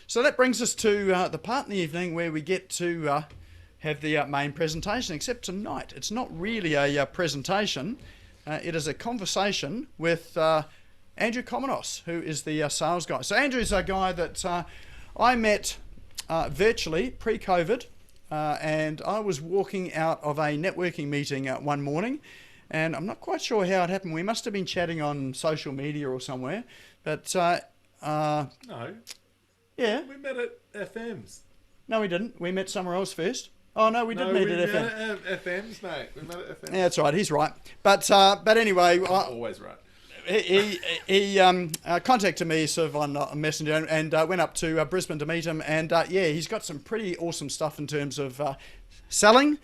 So that brings us to the part in the evening where we get to have the main presentation, except tonight it's not really a presentation. It is a conversation with Andrew Cominos, who is the sales guy. So Andrew's a guy that I met virtually pre-COVID, and I was walking out of a networking meeting one morning, and I'm not quite sure how it happened. We must have been chatting on social media or somewhere, but No, yeah. we met at FM's. No, we didn't. We met somewhere else first. Oh no, we did No, meet we at FM. met at FM's, mate. We met at FM's. Yeah, that's right. He's right. But anyway, I'm always right. he contacted me sort of on Messenger and went up to Brisbane to meet him. And yeah, he's got some pretty awesome stuff in terms of selling.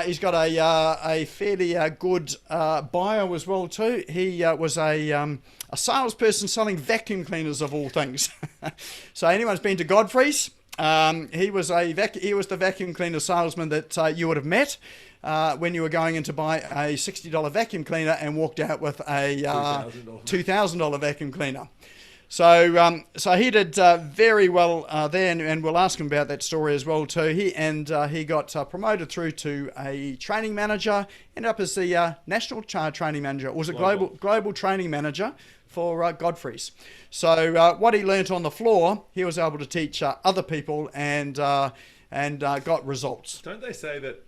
He's got a fairly good bio as well too. He was a salesperson selling vacuum cleaners of all things. So anyone's been to Godfrey's? He was the vacuum cleaner salesman that you would have met when you were going in to buy a $60 vacuum cleaner and walked out with a $2,000 vacuum cleaner. So he did very well there, and we'll ask him about that story as well too. He got promoted through to a training manager, ended up as the national training manager. It was a global training manager for Godfrey's. So what he learnt on the floor, he was able to teach other people and got results. Don't they say that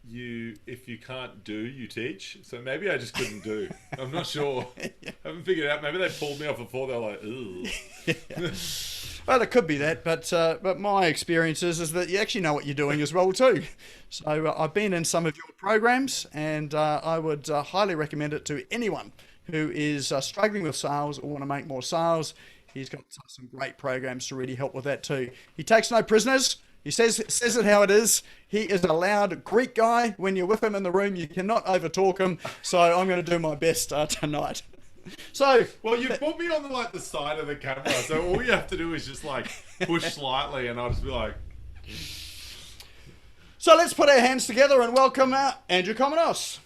if you can't do, you teach? So maybe I just couldn't do. I'm not sure. I haven't figured it out. Maybe they pulled me off the floor. They're like, ooh. Yeah. Well, it could be that, but my experience is that you actually know what you're doing as well too. So I've been in some of your programs, and I would highly recommend it to anyone who is struggling with sales or want to make more sales. He's got some great programs to really help with that too. He takes no prisoners. He says it how it is. He is a loud Greek guy. When you're with him in the room, you cannot overtalk him. So I'm going to do my best tonight. So, well, you put me on the side of the camera, so all you have to do is just push slightly, and I'll just be like. So let's put our hands together and welcome Andrew Cominos.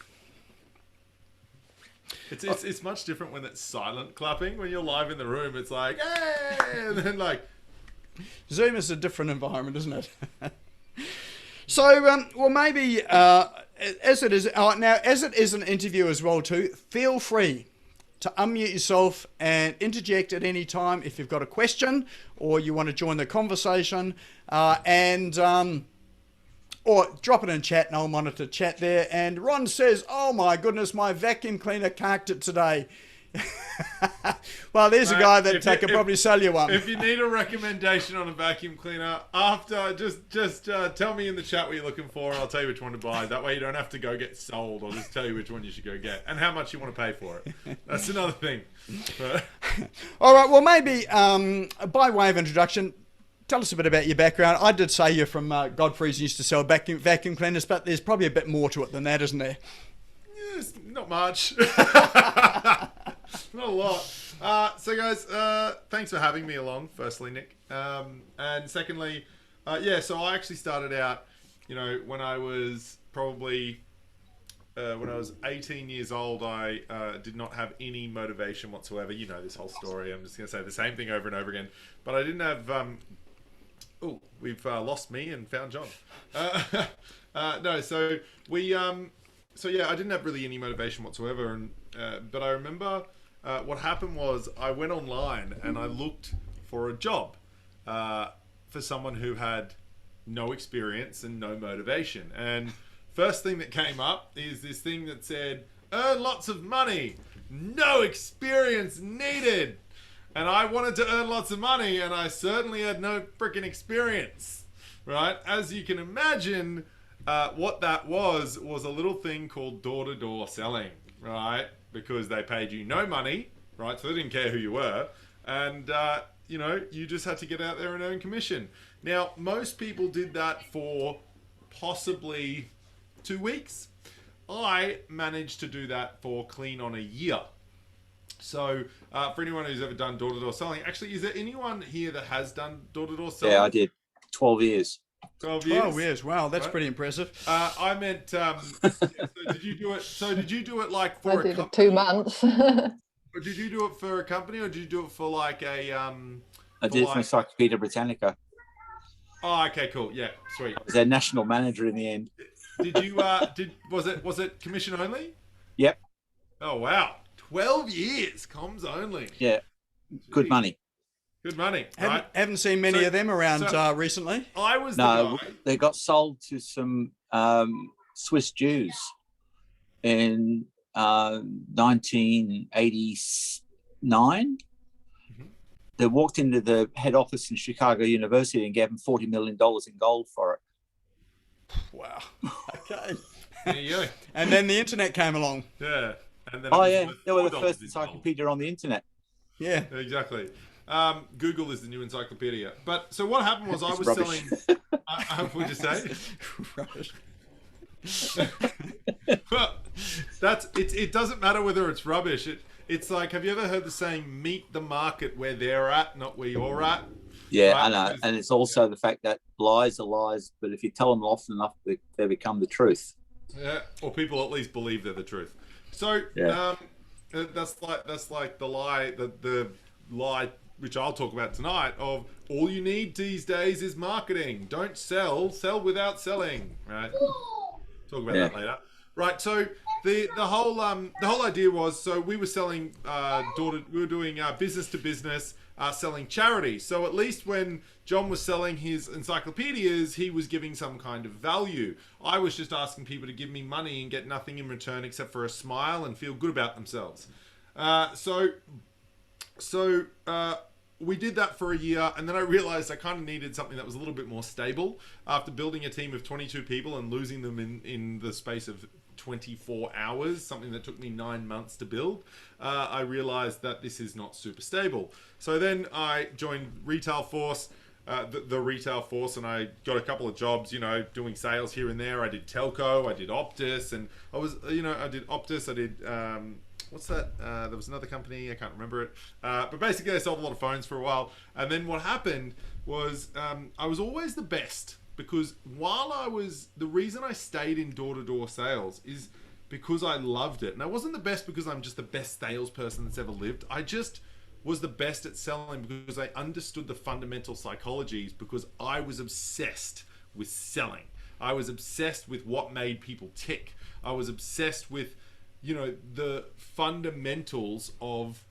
It's much different when it's silent clapping. When you're live in the room, it's like, hey, and then Zoom is a different environment, isn't it? So, well, maybe as it is an interview as well too, feel free to unmute yourself and interject at any time if you've got a question or you want to join the conversation, or drop it in chat and I'll monitor chat there. And Ron says, "Oh my goodness, my vacuum cleaner carked it today." Well, there's a guy that could probably sell you one. If you need a recommendation on a vacuum cleaner, after just tell me in the chat what you're looking for, and I'll tell you which one to buy. That way you don't have to go get sold. I'll just tell you which one you should go get and how much you want to pay for it. That's another thing. All right. Well, maybe by way of introduction, tell us a bit about your background. I did say you're from Godfrey's, used to sell vacuum cleaners, but there's probably a bit more to it than that, isn't there? Yes, not much. Not a lot. So guys, thanks for having me along, firstly, Nick. And secondly, so I actually started out, when I was probably, when I was 18 years old, I did not have any motivation whatsoever. You know this whole story. I'm just going to say the same thing over and over again. But I didn't have... we've lost me and found John. So yeah, I didn't have really any motivation whatsoever. And but I remember... what happened was I went online and I looked for a job for someone who had no experience and no motivation. And first thing that came up is this thing that said, earn lots of money, no experience needed. And I wanted to earn lots of money and I certainly had no freaking experience, right? As you can imagine, what that was a little thing called door-to-door selling, right? Because they paid you no money, right? So they didn't care who you were. And, you just had to get out there and earn commission. Now, most people did that for possibly 2 weeks. I managed to do that for clean on a year. So, for anyone who's ever done door-to-door selling, actually, is there anyone here that has done door-to-door selling? Yeah, I did. 12 years. 12 years. 12 years. Wow, that's pretty impressive. I meant, so did you do it? So did you do it for I did a company? 2 months. Or did you do it for a company, or did you do it for I did it for Encyclopedia Britannica. Oh, okay, cool. Yeah, sweet. I was their national manager in the end. Did you? Was it commission only? Yep. Oh wow, 12 years comms only. Yeah, good money. Good money. Haven't seen many of them around recently. I was the guy. They got sold to some Swiss Jews in 1989. They walked into the head office in Chicago University and gave them $40 million in gold for it. Wow. Okay. There you go. And then the internet came along. Yeah. And then they were the first encyclopedia on the internet. Yeah. Exactly. Google is the new encyclopedia. But so what happened was I was rubbish. selling. What'd you say? Rubbish. Well, it doesn't matter whether it's rubbish. It's like, have you ever heard the saying, meet the market where they're at, not where you're at? Yeah, right? I know. And it's also the fact that lies are lies, but if you tell them often enough, they become the truth. Yeah, or people at least believe they're the truth. So that's like the lie, the lie which I'll talk about tonight, of all you need these days is marketing. Don't sell without selling. Right? Talk about that later. Right, so the whole idea was, so we were selling we were doing business to business, selling charity. So at least when John was selling his encyclopedias, he was giving some kind of value. I was just asking people to give me money and get nothing in return except for a smile and feel good about themselves. So we did that for a year, and then I realized I kind of needed something that was a little bit more stable. After building a team of 22 people and losing them in the space of 24 hours, something that took me 9 months to build, I realized that this is not super stable. So then I joined Retail Force, the Retail Force, and I got a couple of jobs, doing sales here and there. I did telco, I did Optus, and I did Optus, I did, what's that? There was another company, I can't remember it. But basically I sold a lot of phones for a while. And then what happened was I was always the best, because the reason I stayed in door-to-door sales is because I loved it. And I wasn't the best because I'm just the best salesperson that's ever lived. I just was the best at selling because I understood the fundamental psychologies, because I was obsessed with selling. I was obsessed with what made people tick. I was obsessed with, the fundamentals of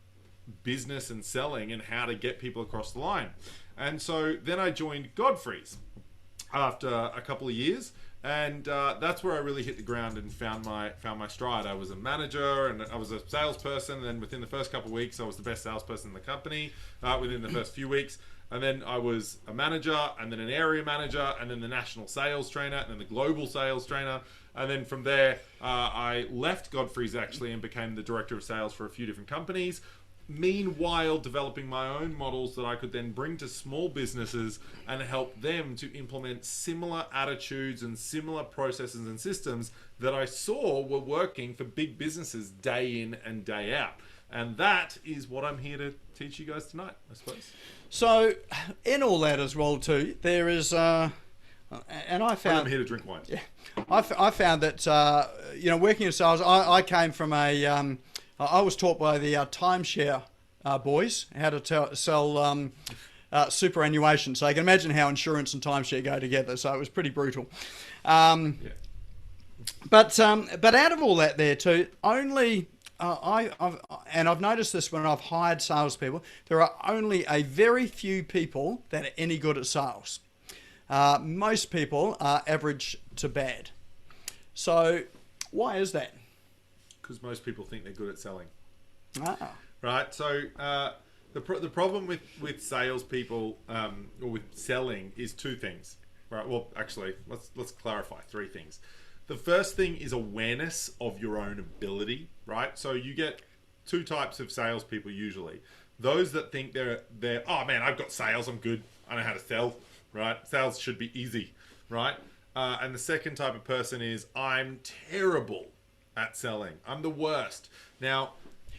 business and selling and how to get people across the line. And so then I joined Godfrey's after a couple of years, and that's where I really hit the ground and found my stride. I was a manager and I was a salesperson, and then within the first couple of weeks I was the best salesperson in the company within the first few weeks. And then I was a manager, and then an area manager, and then the national sales trainer, and then the global sales trainer. And then from there, I left Godfrey's actually and became the director of sales for a few different companies. Meanwhile, developing my own models that I could then bring to small businesses and help them to implement similar attitudes and similar processes and systems that I saw were working for big businesses day in and day out. And that is what I'm here to teach you guys tonight, I suppose. So, in all that as well too, there is, and I found... I'm here to drink wine. Yeah, I found that, working in sales, I came from I was taught by the timeshare boys how to sell superannuation. So you can imagine how insurance and timeshare go together. So it was pretty brutal. But out of all that there too, only... I've noticed this when I've hired salespeople, there are only a very few people that are any good at sales. Most people are average to bad. So why is that? Because most people think they're good at selling. Ah. Right. So the problem with salespeople or with selling is two things. Right. Well, actually, let's clarify three things. The first thing is awareness of your own ability, right? So you get two types of salespeople usually. Those that think they're oh man, I've got sales, I'm good, I know how to sell, right? Sales should be easy, right? And the second type of person is, I'm terrible at selling. I'm the worst. Now,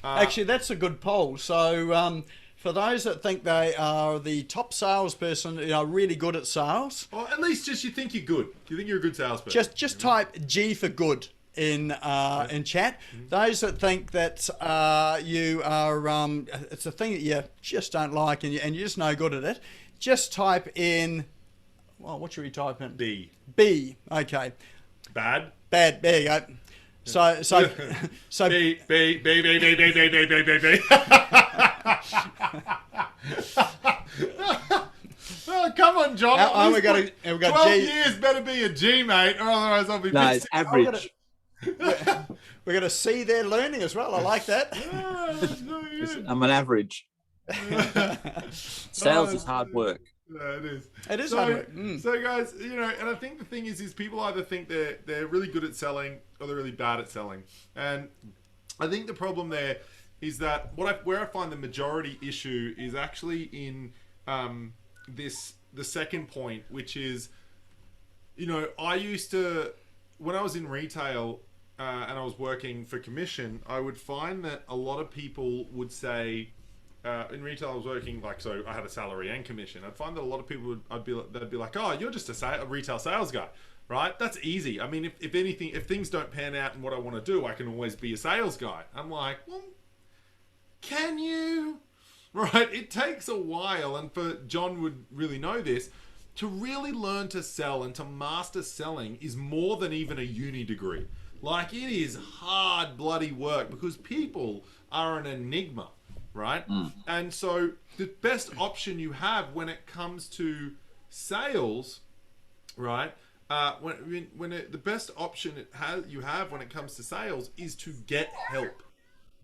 actually, that's a good poll. So for those that think they are the top salesperson, really good at sales. Or at least just you think you're good. You think you're a good salesperson. Just type G for good in chat. Those that think that you are, it's a thing that you just don't like and you're just no good at it, just type in, well, what should we type in? B. B. Okay. Bad. Bad. There you go. So B. Oh, come on, John. Oh, we got 12 G. years better be a G, mate, or otherwise I'll be No, pissed. it's average. We're going to see their learning as well. I like that. I'm an average. Sales is hard work. Yeah, it is. It is so, hard work. So, guys, and I think the thing is people either think they're really good at selling or they're really bad at selling. And I think the problem there is that where I find the majority issue is actually in the second point, which is, I used to, when I was in retail and I was working for commission, I would find that a lot of people would say, in retail I was working, so I had a salary and commission. I'd find that a lot of people they'd be like, oh, you're just a retail sales guy, right? That's easy. I mean, if anything, if things don't pan out in what I want to do, I can always be a sales guy. I'm like, well, can you? Right? It takes a while, and for John would really know this, to really learn to sell and to master selling is more than even a uni degree. Like, it is hard bloody work because people are an enigma, right? And so the best option you have when it comes to sales, right? The best option you have when it comes to sales is to get help,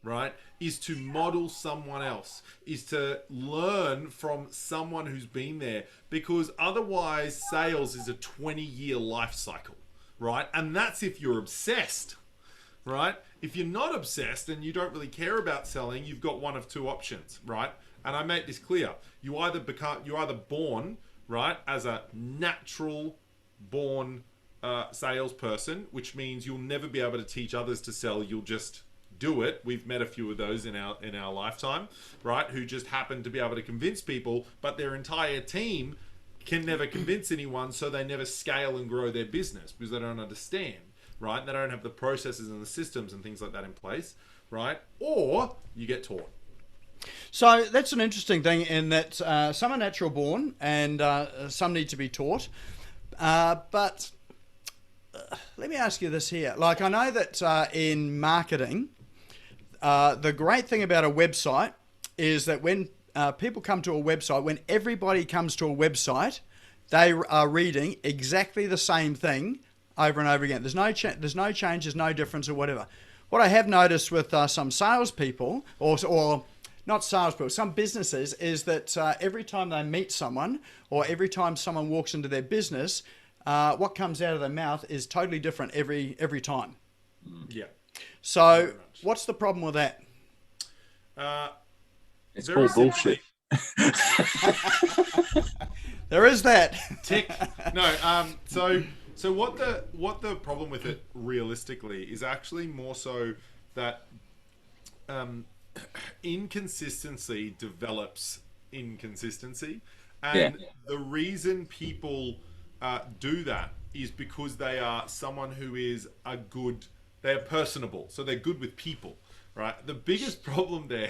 right? Is to model someone else, is to learn from someone who's been there, because otherwise sales is a 20-year life cycle, right? And that's if you're obsessed, right? If you're not obsessed and you don't really care about selling, you've got one of two options, right? And I make this clear. You're either born, right, as a natural born salesperson, which means you'll never be able to teach others to sell. You'll just do it. We've met a few of those in our lifetime, right? Who just happen to be able to convince people, but their entire team can never convince anyone, so they never scale and grow their business because they don't understand, right? They don't have the processes and the systems and things like that in place, right? Or you get taught. So that's an interesting thing in that some are natural born and some need to be taught. But let me ask you this here. Like, I know that in marketing, the great thing about a website is that when people come to a website, when everybody comes to a website, they are reading exactly the same thing over and over again. There's no change, there's no difference or whatever. What I have noticed with some salespeople, or not salespeople, some businesses, is that every time they meet someone or every time someone walks into their business, what comes out of their mouth is totally different every time. Yeah. So what's the problem with that? It's called bullshit. There is that. Tick. No. So what the problem with it realistically is actually more so that inconsistency develops inconsistency, and the reason people do that is because they are someone who is they're personable, so they're good with people, right? The biggest problem there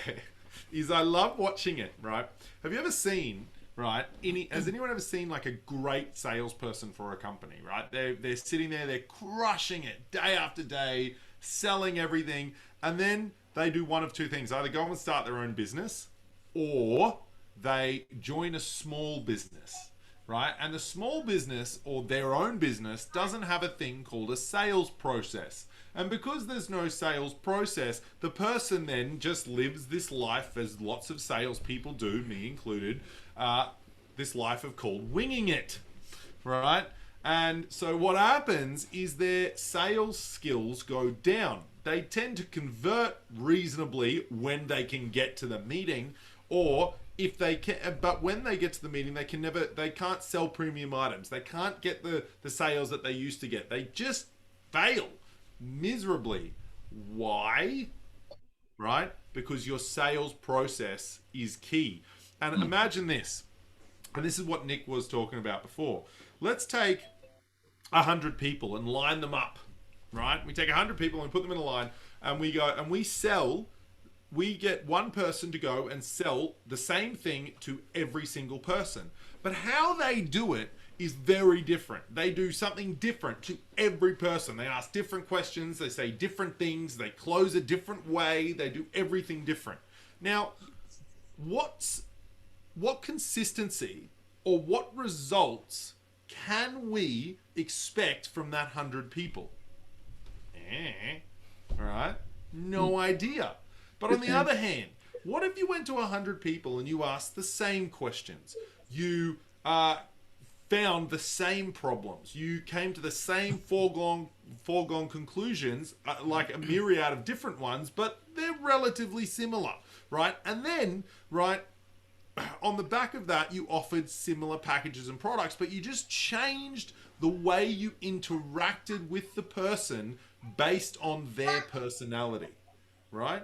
is I love watching it, right? Have you ever seen, right? Has anyone ever seen like a great salesperson for a company, right? They're sitting there, they're crushing it day after day, selling everything, and then they do one of two things: either go and start their own business, or they join a small business, right? And the small business or their own business doesn't have a thing called a sales process. And because there's no sales process, the person then just lives this life, as lots of salespeople do, me included, this life of called winging it, right? And so what happens is their sales skills go down. They tend to convert reasonably when they can get to the meeting, or if they can, but when they get to the meeting, they can't sell premium items. They can't get the sales that they used to get. They just fail miserably. Why? Right? Because your sales process is key. And imagine this, and this is what Nik was talking about before. Let's take 100 people and line them up right? We take 100 people and put them in a line, and we go and we sell. We get one person to go and sell the same thing to every single person. But how they do it is very different. They do something different to every person. They ask different questions. They say different things. They close a different way. They do everything different. Now, what consistency or what results can we expect from that 100 people? All right? No idea. But on the other hand, what if you went to 100 people and you asked the same questions? You found the same problems. You came to the same foregone conclusions, like a myriad of different ones, but they're relatively similar, right? And then, right, on the back of that, you offered similar packages and products, but you just changed the way you interacted with the person based on their personality, right?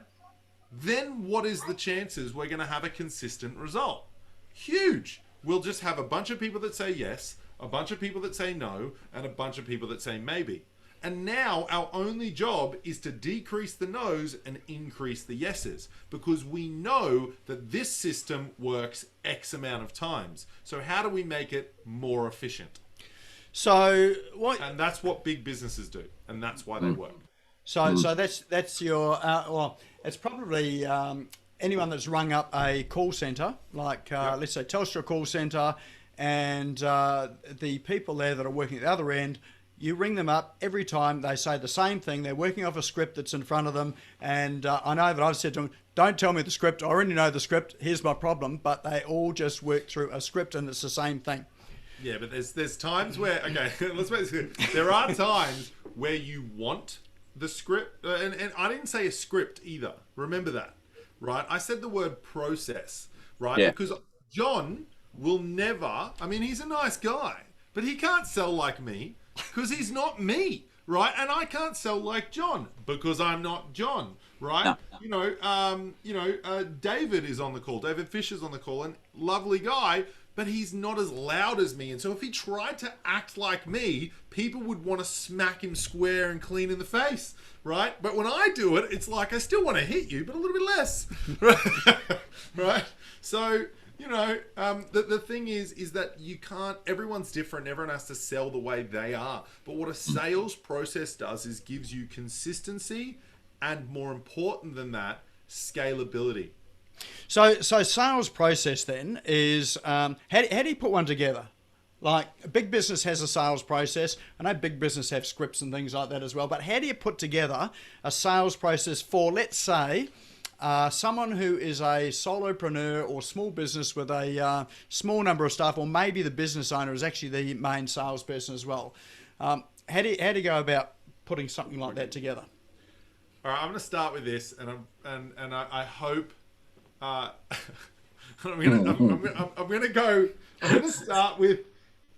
Then what is the chances we're going to have a consistent result? Huge. We'll just have a bunch of people that say yes, a bunch of people that say no, and a bunch of people that say maybe. And now our only job is to decrease the no's and increase the yeses, because we know that this system works X amount of times. So how do we make it more efficient? So what? And that's what big businesses do, and that's why they work. So that's your well, it's probably anyone that's rung up a call center, like let's say Telstra call center, and the people there that are working at the other end. You ring them up every time, they say the same thing. They're working off a script that's in front of them, and I know that I've said to them, "Don't tell me the script. I already know the script. Here's my problem." But they all just work through a script, and it's the same thing. Yeah, but there's times where let's make this clear. There are times where you want the script, and I didn't say a script either. Remember that, right? I said the word process, right? Yeah. Because John will never. I mean, he's a nice guy, but he can't sell like me because he's not me, right? And I can't sell like John because I'm not John, right? No. David is on the call. David Fisher's on the call, and lovely guy. But he's not as loud as me. And so if he tried to act like me, people would want to smack him square and clean in the face, right? But when I do it, it's like I still want to hit you, but a little bit less, right? So, the thing is that you can't, everyone's different. Everyone has to sell the way they are. But what a sales process does is gives you consistency and, more important than that, scalability. So sales process then is how do you put one together? Like a big business has a sales process. I know big business have scripts and things like that as well. But how do you put together a sales process for, let's say, someone who is a solopreneur or small business with a small number of staff, or maybe the business owner is actually the main salesperson as well? How do you go about putting something like that together? All right, I'm going to start with this, and I hope. I'm gonna start with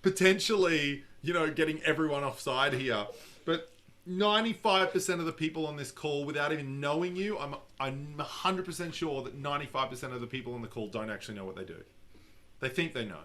potentially, getting everyone offside here. But 95% of the people on this call, without even knowing you, I'm 100% sure that 95% of the people on the call don't actually know what they do. They think they know,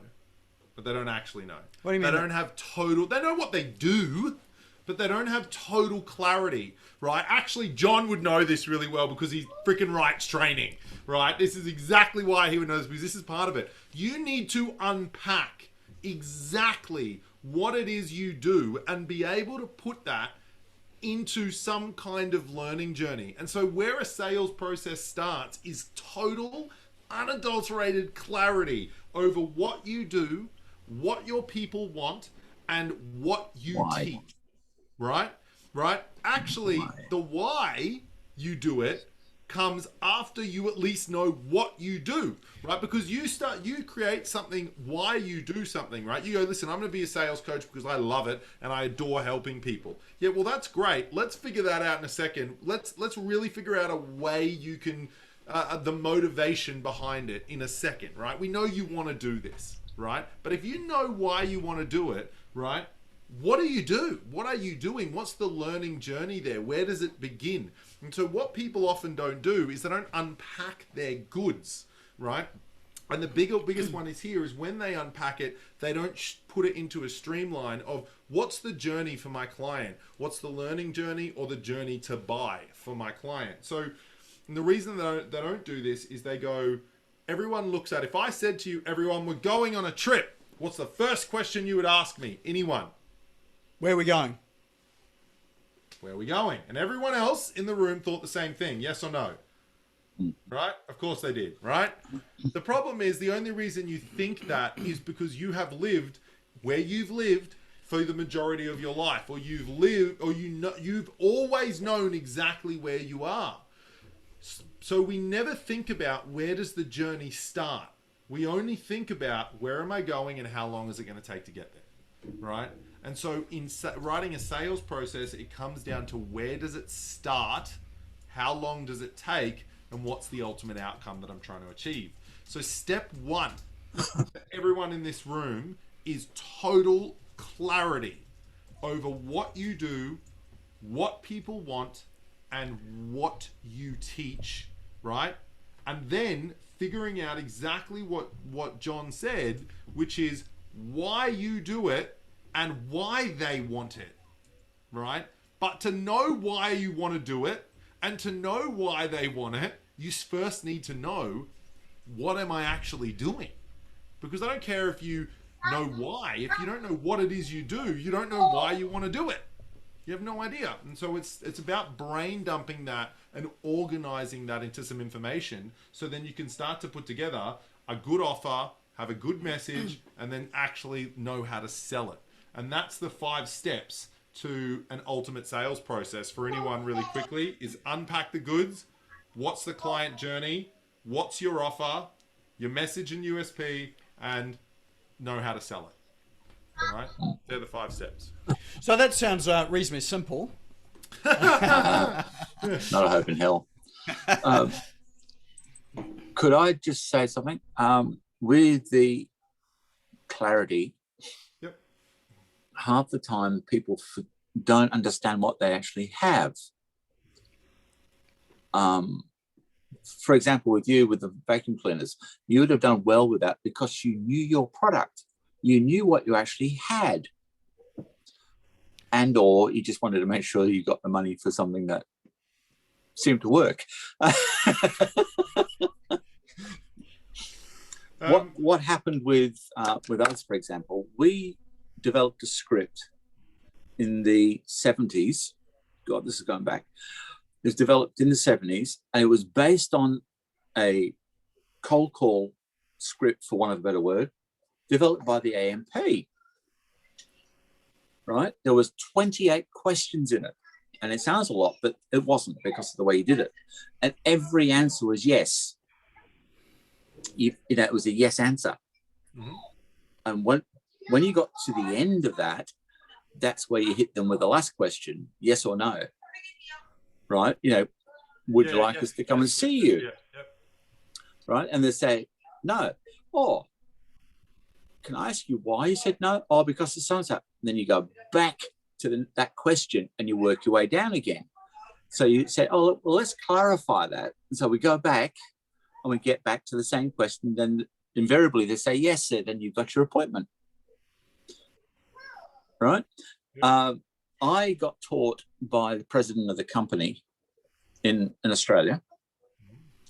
but they don't actually know. What do you mean? They don't have total. They know what they do, but they don't have total clarity, right? Actually, John would know this really well because he freaking writes training, right? This is exactly why he would know this, because this is part of it. You need to unpack exactly what it is you do and be able to put that into some kind of learning journey. And so where a sales process starts is total, unadulterated clarity over what you do, what your people want, and what you teach. Right? Actually, the why you do it comes after you at least know what you do, right? Because you create something, why you do something, right? You go, listen, I'm going to be a sales coach because I love it and I adore helping people. Yeah, well, that's great. Let's figure that out in a second. Let's really figure out a way you can, the motivation behind it in a second, right? We know you want to do this, right? But if you know why you want to do it, right? What do you do? What are you doing? What's the learning journey there? Where does it begin? And so what people often don't do is they don't unpack their goods, right? And the biggest one is here is when they unpack it, they don't put it into a streamline of what's the journey for my client, what's the learning journey or the journey to buy for my client. So the reason they don't do this is they go, everyone looks at, if I said to you, everyone, we're going on a trip, what's the first question you would ask me? Anyone? Where are we going? Where are we going? And everyone else in the room thought the same thing, yes or no? Right? Of course they did, right? The problem is the only reason you think that is because you have lived where you've lived for the majority of your life, or you've lived, or you've always known exactly where you are. So we never think about where does the journey start. We only think about where am I going and how long is it going to take to get there, right? And so in writing a sales process, it comes down to where does it start, how long does it take, and what's the ultimate outcome that I'm trying to achieve. So step one for everyone in this room is total clarity over what you do, what people want, and what you teach, right? And then figuring out exactly what John said, which is why you do it and why they want it, right? But to know why you want to do it and to know why they want it, you first need to know, what am I actually doing? Because I don't care if you know why. If you don't know what it is you do, you don't know why you want to do it. You have no idea. And so it's about brain dumping that and organizing that into some information, so then you can start to put together a good offer, have a good message, and then actually know how to sell it. And that's the 5 steps to an ultimate sales process for anyone really quickly is unpack the goods. What's the client journey? What's your offer? Your message and USP, and know how to sell it. All right? They're the 5 steps. So that sounds reasonably simple. Not a hope in hell. Could I just say something? With the clarity, yep. Half the time people don't understand what they actually have. For example, with you, with the vacuum cleaners, you would have done well with that because you knew your product. You knew what you actually had. And or you just wanted to make sure you got the money for something that seemed to work. What happened with us, for example, we developed a script in the 70s. God, this is going back. It was developed in the 70s, and it was based on a cold call script, for want of a better word, developed by the AMP. Right? There was 28 questions in it, and it sounds a lot, but it wasn't because of the way he did it. And every answer was yes. It was a yes answer. Mm-hmm. And when you got to the end of that, that's where you hit them with the last question, yes or no. Right? Would you like us to come and see you? Yeah, yep. Right? And they say, no. Or, can I ask you why you said no? Oh, because the sun's up. And then you go back to that question and you work your way down again. So you say, oh, well, let's clarify that. And so we go back and we get back to the same question. Then invariably they say, yes, sir, then you've got your appointment. Right? Yep. I got taught by the president of the company in Australia.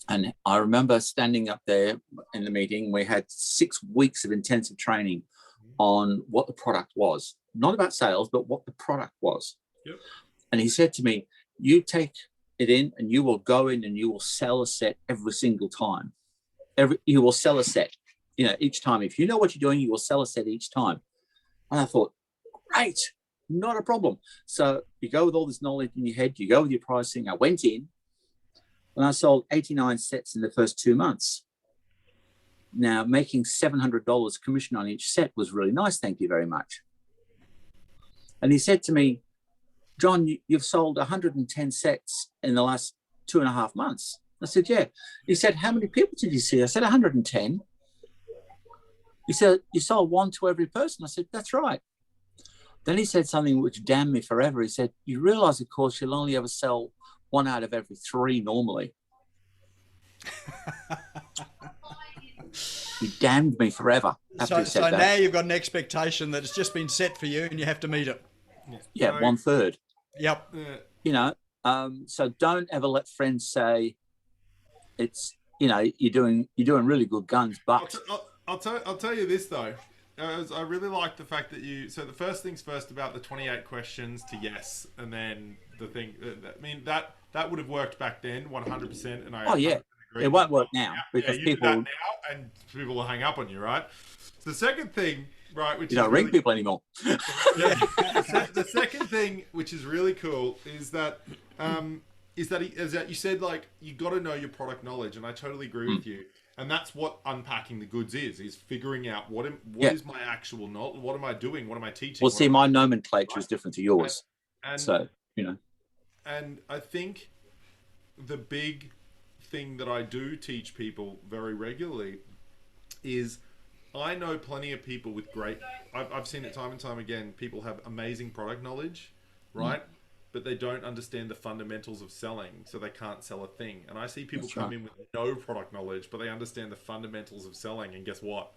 And I remember standing up there in the meeting. We had 6 weeks of intensive training on what the product was. Not about sales, but what the product was. Yep. And he said to me, you take it in and you will go in and you will sell a set every single time. You will sell a set, each time. If you know what you're doing, you will sell a set each time. And I thought, great, not a problem. So you go with all this knowledge in your head, you go with your pricing. I went in and I sold 89 sets in the first 2 months. Now, making $700 commission on each set was really nice. Thank you very much. And he said to me, John, you've sold 110 sets in the last 2.5 months. I said, yeah. He said, how many people did you see? I said, 110. He said, you sold 1 to every person. I said, that's right. Then he said something which damned me forever. He said, you realize, of course, you'll only ever sell 1 out of every 3 normally. You damned me forever after you said so that. now you've got an expectation that it's just been set for you and you have to meet it. Yeah, 1/3. Yep. You know, so don't ever let friends say it's, you know, you're doing really good guns, but I'll tell you this though. I really like the fact that so the first things first about the 28 questions to yes, and then the thing, I mean, that would have worked back then 100%. And I agree. It won't work now because you people do that now and people will hang up on you, right? So the second thing, right, which you don't ring people anymore. The second thing, which is really cool, is that you said, like, you got to know your product knowledge, and I totally agree with you. And that's what unpacking the goods is figuring out what is my actual knowledge, what am I doing, what am I teaching. Well, see, my nomenclature is different to yours, so you know. And I think the big thing that I do teach people very regularly is, I know plenty of people with I've seen it time and time again. People have amazing product knowledge, right? But they don't understand the fundamentals of selling, so they can't sell a thing. And I see people come in with no product knowledge, but they understand the fundamentals of selling, and guess what?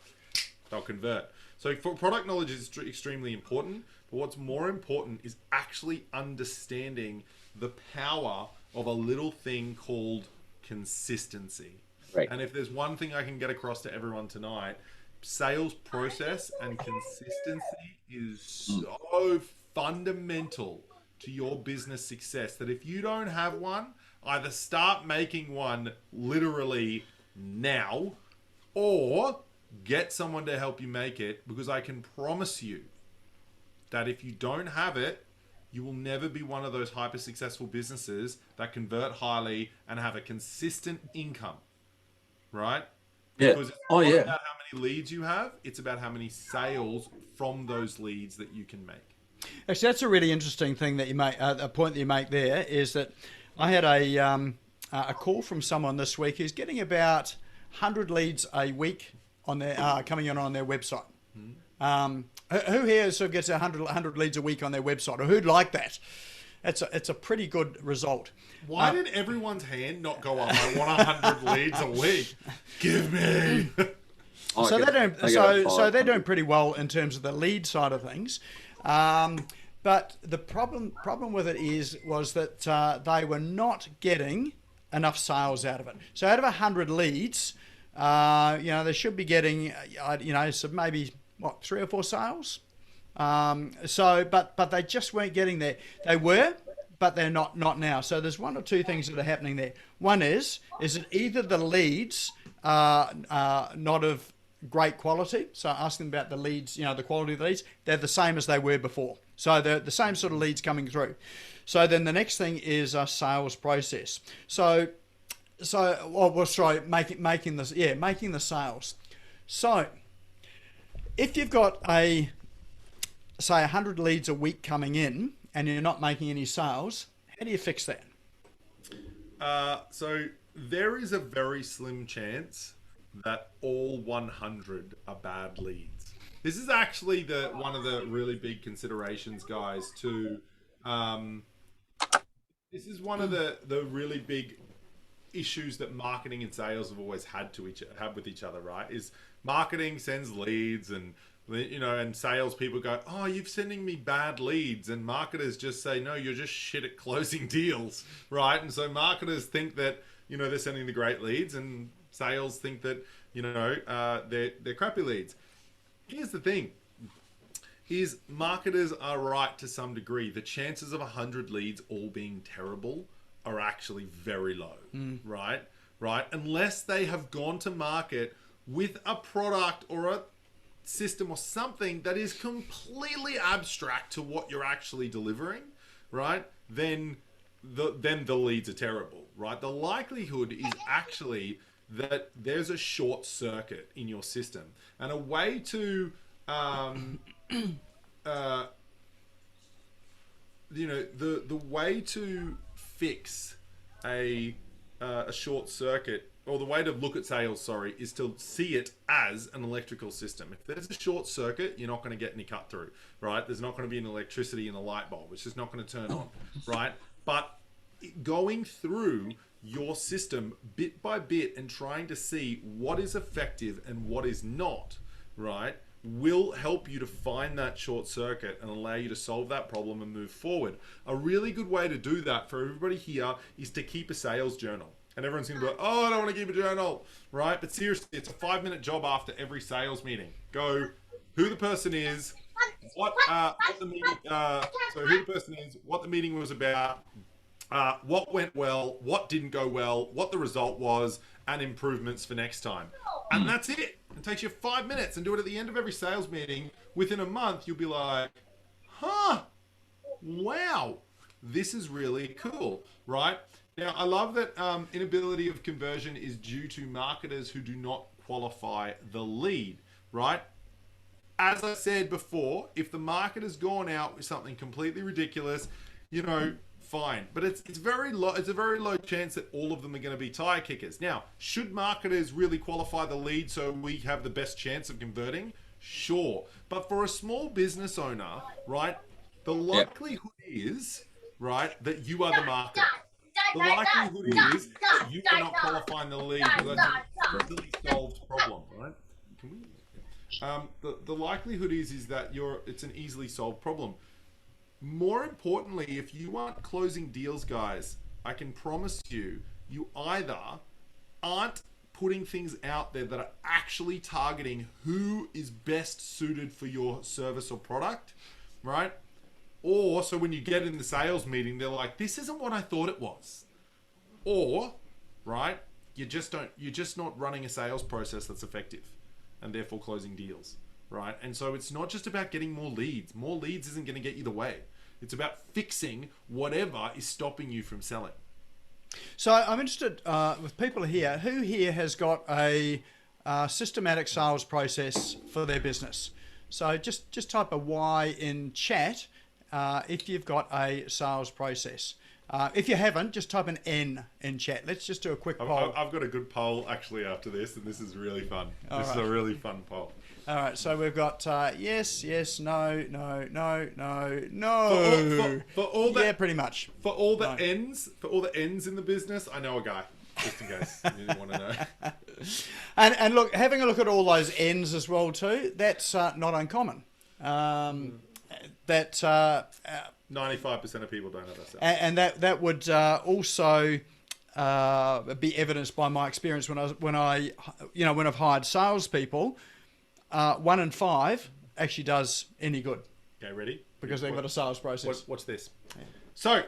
They'll convert. So for product knowledge is extremely important, but what's more important is actually understanding the power of a little thing called consistency. Right. And if there's one thing I can get across to everyone tonight, sales process and consistency is so fundamental to your business success that if you don't have one, either start making one literally now, or get someone to help you make it, because I can promise you that if you don't have it, you will never be one of those hyper successful businesses that convert highly and have a consistent income, right? Because it's not about how many leads you have, it's about how many sales from those leads that you can make. Actually, that's a really interesting thing that you make. A point that you make there is that I had a call from someone this week who's getting about 100 leads a week on their coming in on their website. Who here sort of gets 100 leads a week on their website, or who'd like that? It's a pretty good result. Why did everyone's hand not go up? I want 100 leads a week. Give me. So they're doing pretty well in terms of the lead side of things. But the problem with it was that they were not getting enough sales out of it. So out of 100 leads, they should be getting, so maybe 3 or 4 sales. But they just weren't getting there. They were, but they're not now. So there's one or two things that are happening there. One is that either the leads are not of great quality. So asking about the leads, the quality of the leads, they're the same as they were before. So they're the same sort of leads coming through. So then the next thing is a sales process. Making the sales. So if you've got say 100 leads a week coming in and you're not making any sales, how do you fix that? So there is a very slim chance that all 100 are bad leads. This is actually one of the really big considerations, guys, too. This is one of the really big issues that marketing and sales have always had with each other, right? Is marketing sends leads, and and sales people go, "Oh, you're sending me bad leads," and marketers just say, "No, you're just shit at closing deals," right? And so marketers think that they're sending the great leads, and sales think that they're crappy leads. Here's the thing: is marketers are right to some degree. The chances of 100 leads all being terrible are actually very low, right? Unless they have gone to market with a product or a system or something that is completely abstract to what you're actually delivering, right? Then the leads are terrible, right? The likelihood is actually that there's a short circuit in your system, and a way to the way to fix a short circuit, or the way to look at sales, is to see it as an electrical system. If there's a short circuit, you're not going to get any cut through, right? There's not going to be an electricity in the light bulb. It's just not going to turn on, right? But going through your system bit by bit and trying to see what is effective and what is not, right, will help you to find that short circuit and allow you to solve that problem and move forward. A really good way to do that for everybody here is to keep a sales journal. And everyone's going to be like, oh, I don't want to keep a journal, right? But seriously, it's a 5-minute job after every sales meeting. Go who the person is, what the meeting, so who the person is, what the meeting was about, what went well, what didn't go well, what the result was, and improvements for next time. And that's it. It takes you 5 minutes, and do it at the end of every sales meeting. Within a month, you'll be like, huh, wow, this is really cool, right? Now, I love that inability of conversion is due to marketers who do not qualify the lead, right? As I said before, if the marketer's gone out with something completely ridiculous, you know, fine. But it's very low. It's a very low chance that all of them are going to be tire kickers. Now, should marketers really qualify the lead so we have the best chance of converting? Sure. But for a small business owner, right, the likelihood is, right, that you are the marketer. The likelihood is that you are not qualifying the lead. That's a easily solved problem, right? Can we? The likelihood is that it's an easily solved problem. More importantly, if you aren't closing deals, guys, I can promise you, you either aren't putting things out there that are actually targeting who is best suited for your service or product, right? Or so when you get in the sales meeting, they're like, this isn't what I thought it was. Or, right, you're just not running a sales process that's effective and therefore closing deals, right? And so it's not just about getting more leads. More leads isn't going to get you the way. It's about fixing whatever is stopping you from selling. So I'm interested with people here. Who here has got a systematic sales process for their business? So just type a Y in chat if you've got a sales process. If you haven't, just type an N in chat. Let's just do a quick poll. I've got a good poll actually after this, and this is really fun. This is a really fun poll. All right, so we've got yes, yes, no, no, no, no, no. For all the, yeah, pretty much. For all the N's in the business, I know a guy, just in case you didn't want to know. And look, having a look at all those N's as well too, that's not uncommon. That 95% of people don't have that. And that would also be evidenced by my experience when I've hired salespeople. 1 in 5 actually does any good. Okay, ready? Because they've got a sales process. Watch this. Yeah. So,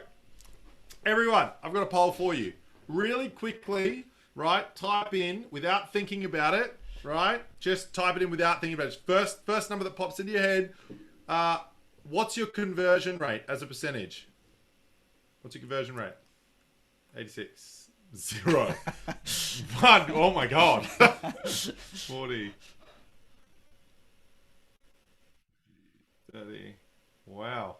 everyone, I've got a poll for you. Really quickly, right? Type in without thinking about it, right? Just type it in without thinking about it. First number that pops into your head. What's your conversion rate as a percentage? What's your conversion rate? 86. 0. 1. Oh my God. 40. 30. Wow.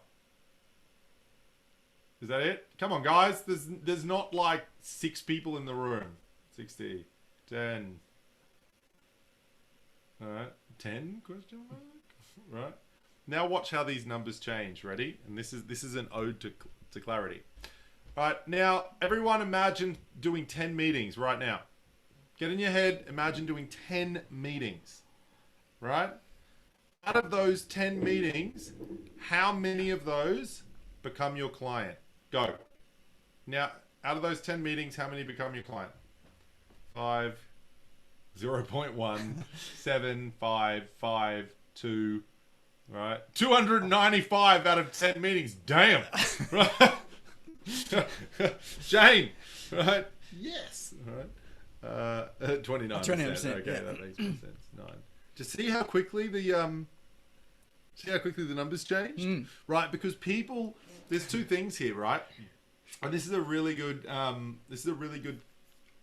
Is that it? Come on, guys. There's not like 6 people in the room. 60. 10. All right. 10 question mark? Right. Now watch how these numbers change. Ready? And this is an ode to clarity. All right. Now everyone imagine doing 10 meetings right now. Get in your head. Imagine doing 10 meetings. Right? Out of those 10 meetings, how many of those become your client? Go. Now, out of those 10 meetings, how many become your client? 5, 0.1, 7, 5, 5, 2, right? 295 out of 10 meetings. Damn. Right? Shane, right? Yes. Right. 29%. 29%. Okay, Yeah. that makes more sense. 9. Just see how quickly the numbers change, right? Because people, there's 2 things here, right? And this is a really good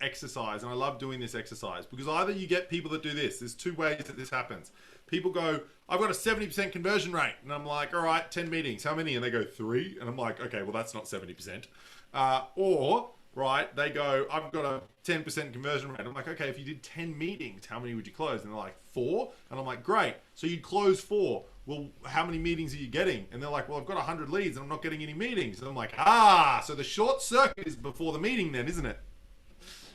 exercise, and I love doing this exercise because either you get people that do this. There's 2 ways that this happens. People go, I've got a 70% conversion rate, and I'm like, all right, 10 meetings, how many? And they go 3, and I'm like, okay, well that's not 70%. Or right, they go, I've got a 10% conversion rate. I'm like, okay, if you did 10 meetings, how many would you close? And they're like, 4. And I'm like, great. So you'd close 4. Well, how many meetings are you getting? And they're like, well, I've got 100 leads and I'm not getting any meetings. And I'm like, so the short circuit is before the meeting then, isn't it?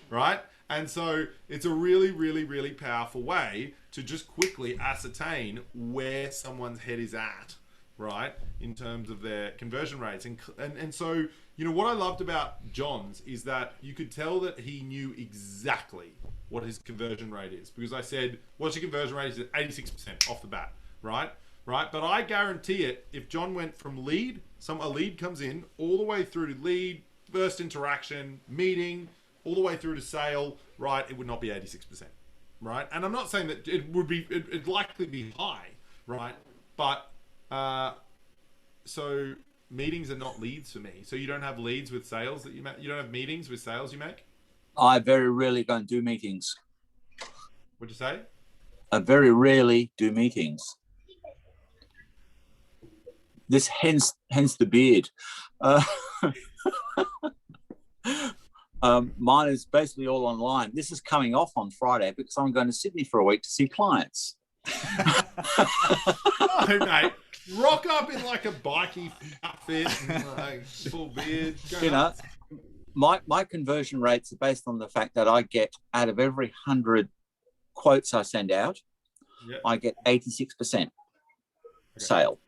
right? And so it's a really, really, really powerful way to just quickly ascertain where someone's head is at, right, in terms of their conversion rates. And so, you know, what I loved about John's is that you could tell that he knew exactly what his conversion rate is, because I said, what's your conversion rate? He said 86% off the bat, right? But I guarantee it, if John went from a lead comes in all the way through to lead, first interaction, meeting, all the way through to sale, right, it would not be 86%, right? And I'm not saying that it'd likely be high, right? But so meetings are not leads for me. So you don't have leads with sales that you make. You don't have meetings with sales you make. I very rarely go and do meetings. What'd you say? I very rarely do meetings. This hence the beard. Mine is basically all online. This is coming off on Friday because I'm going to Sydney for a week to see clients. Oh, mate. Rock up in like a bikey outfit and like full beard. You know, my conversion rates are based on the fact that I get, out of every 100 quotes I send out, Yep. I get 86% sale.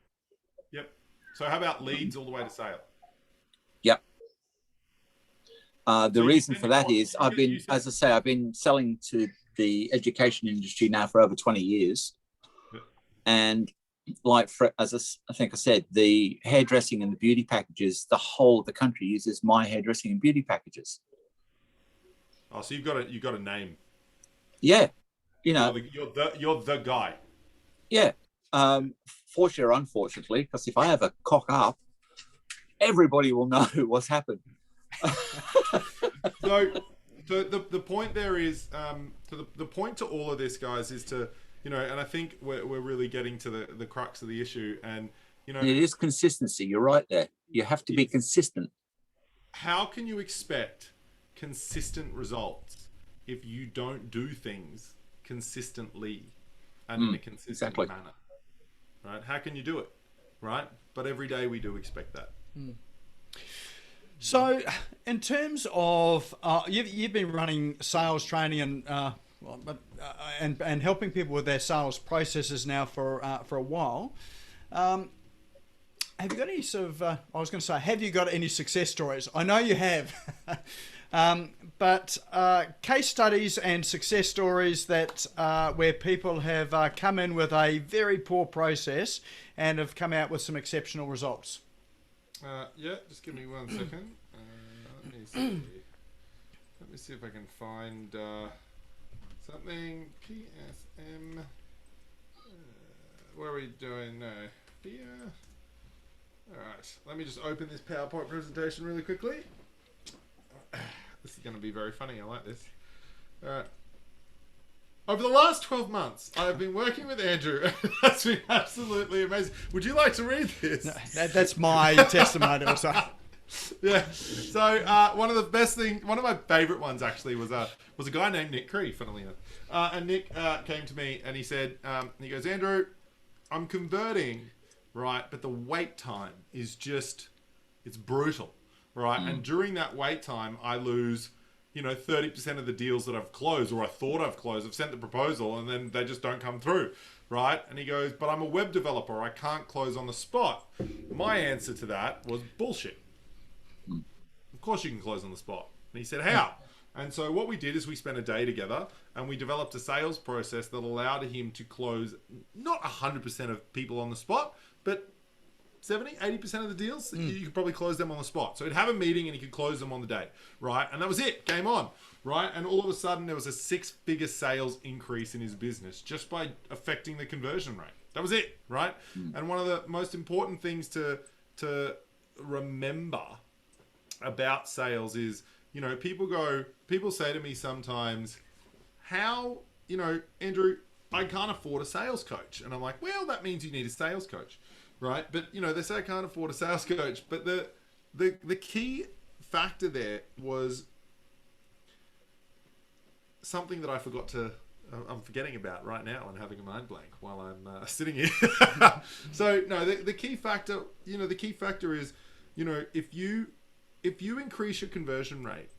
Yep. So how about leads all the way to sale? Yep. The So reason for that is I've been selling to the education industry now for over 20 years. Yep. And like, as I think I said, the hairdressing and the beauty packages, the whole of the country uses my hairdressing and beauty packages. Oh, so you've got a name. Yeah. You know, you're the guy. Yeah. Fortunately or unfortunately, because if I ever cock up, everybody will know what's happened. So the point there is, the point to all of this, guys, is to, you know, and I think we're really getting to the crux of the issue, and you know, it is consistency. You're right there. You have to be consistent. How can you expect consistent results if you don't do things consistently and in a consistent manner? Right? How can you do it? Right? But every day we do expect that. So, in terms of you've been running sales training and helping people with their sales processes now for a while. Have you got any sort of? I was going to say, have you got any success stories? I know you have, but case studies and success stories that where people have come in with a very poor process and have come out with some exceptional results. Yeah, just give me 1 second. Let me see. Let me see if I can find something. PSM. What are we doing now? Here. Alright, let me just open this PowerPoint presentation really quickly. This is going to be very funny. I like this. Alright. Over the last 12 months, I have been working with Andrew, and that's been absolutely amazing. Would you like to read this? No, that's my testimonial. So. Yeah. So one of my favourite ones actually was a guy named Nik Cree, funnily enough. And Nick came to me and he said, he goes, Andrew, I'm converting, right? But the wait time is it's brutal, right? And during that wait time, I lose, 30% of the deals that I've closed, or I thought I've closed. I've sent the proposal and then they just don't come through, right? And he goes, but I'm a web developer. I can't close on the spot. My answer to that was bullshit. Of course you can close on the spot. And he said, how? And so what we did is we spent a day together and we developed a sales process that allowed him to close not 100% of people on the spot, but 70, 80% of the deals, you could probably close them on the spot. So he'd have a meeting and he could close them on the day, right? And that was it. Game on, right? And all of a sudden there was a 6-figure sales increase in his business just by affecting the conversion rate. That was it, right? And one of the most important things to remember about sales is, people say to me sometimes, how, Andrew, I can't afford a sales coach. And I'm like, well, that means you need a sales coach, right? But, they say I can't afford a sales coach. But the key factor there was something that I'm forgetting about right now and having a mind blank while I'm sitting here. So, no, the key factor, is, if you increase your conversion rate,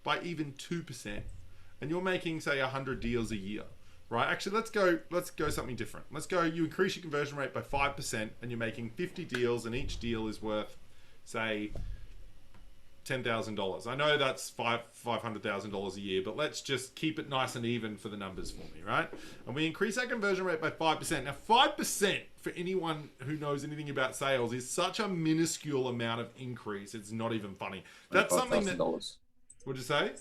by even 2%, and you're making, say, 100 deals a year, right? Actually, let's go something different. Let's go, you increase your conversion rate by 5% and you're making 50 deals and each deal is worth, say, $10,000. I know that's $500,000 a year, but let's just keep it nice and even for the numbers for me, right? And we increase our conversion rate by 5%. Now, 5% for anyone who knows anything about sales is such a minuscule amount of increase. It's not even funny. That's something that... What'd you say?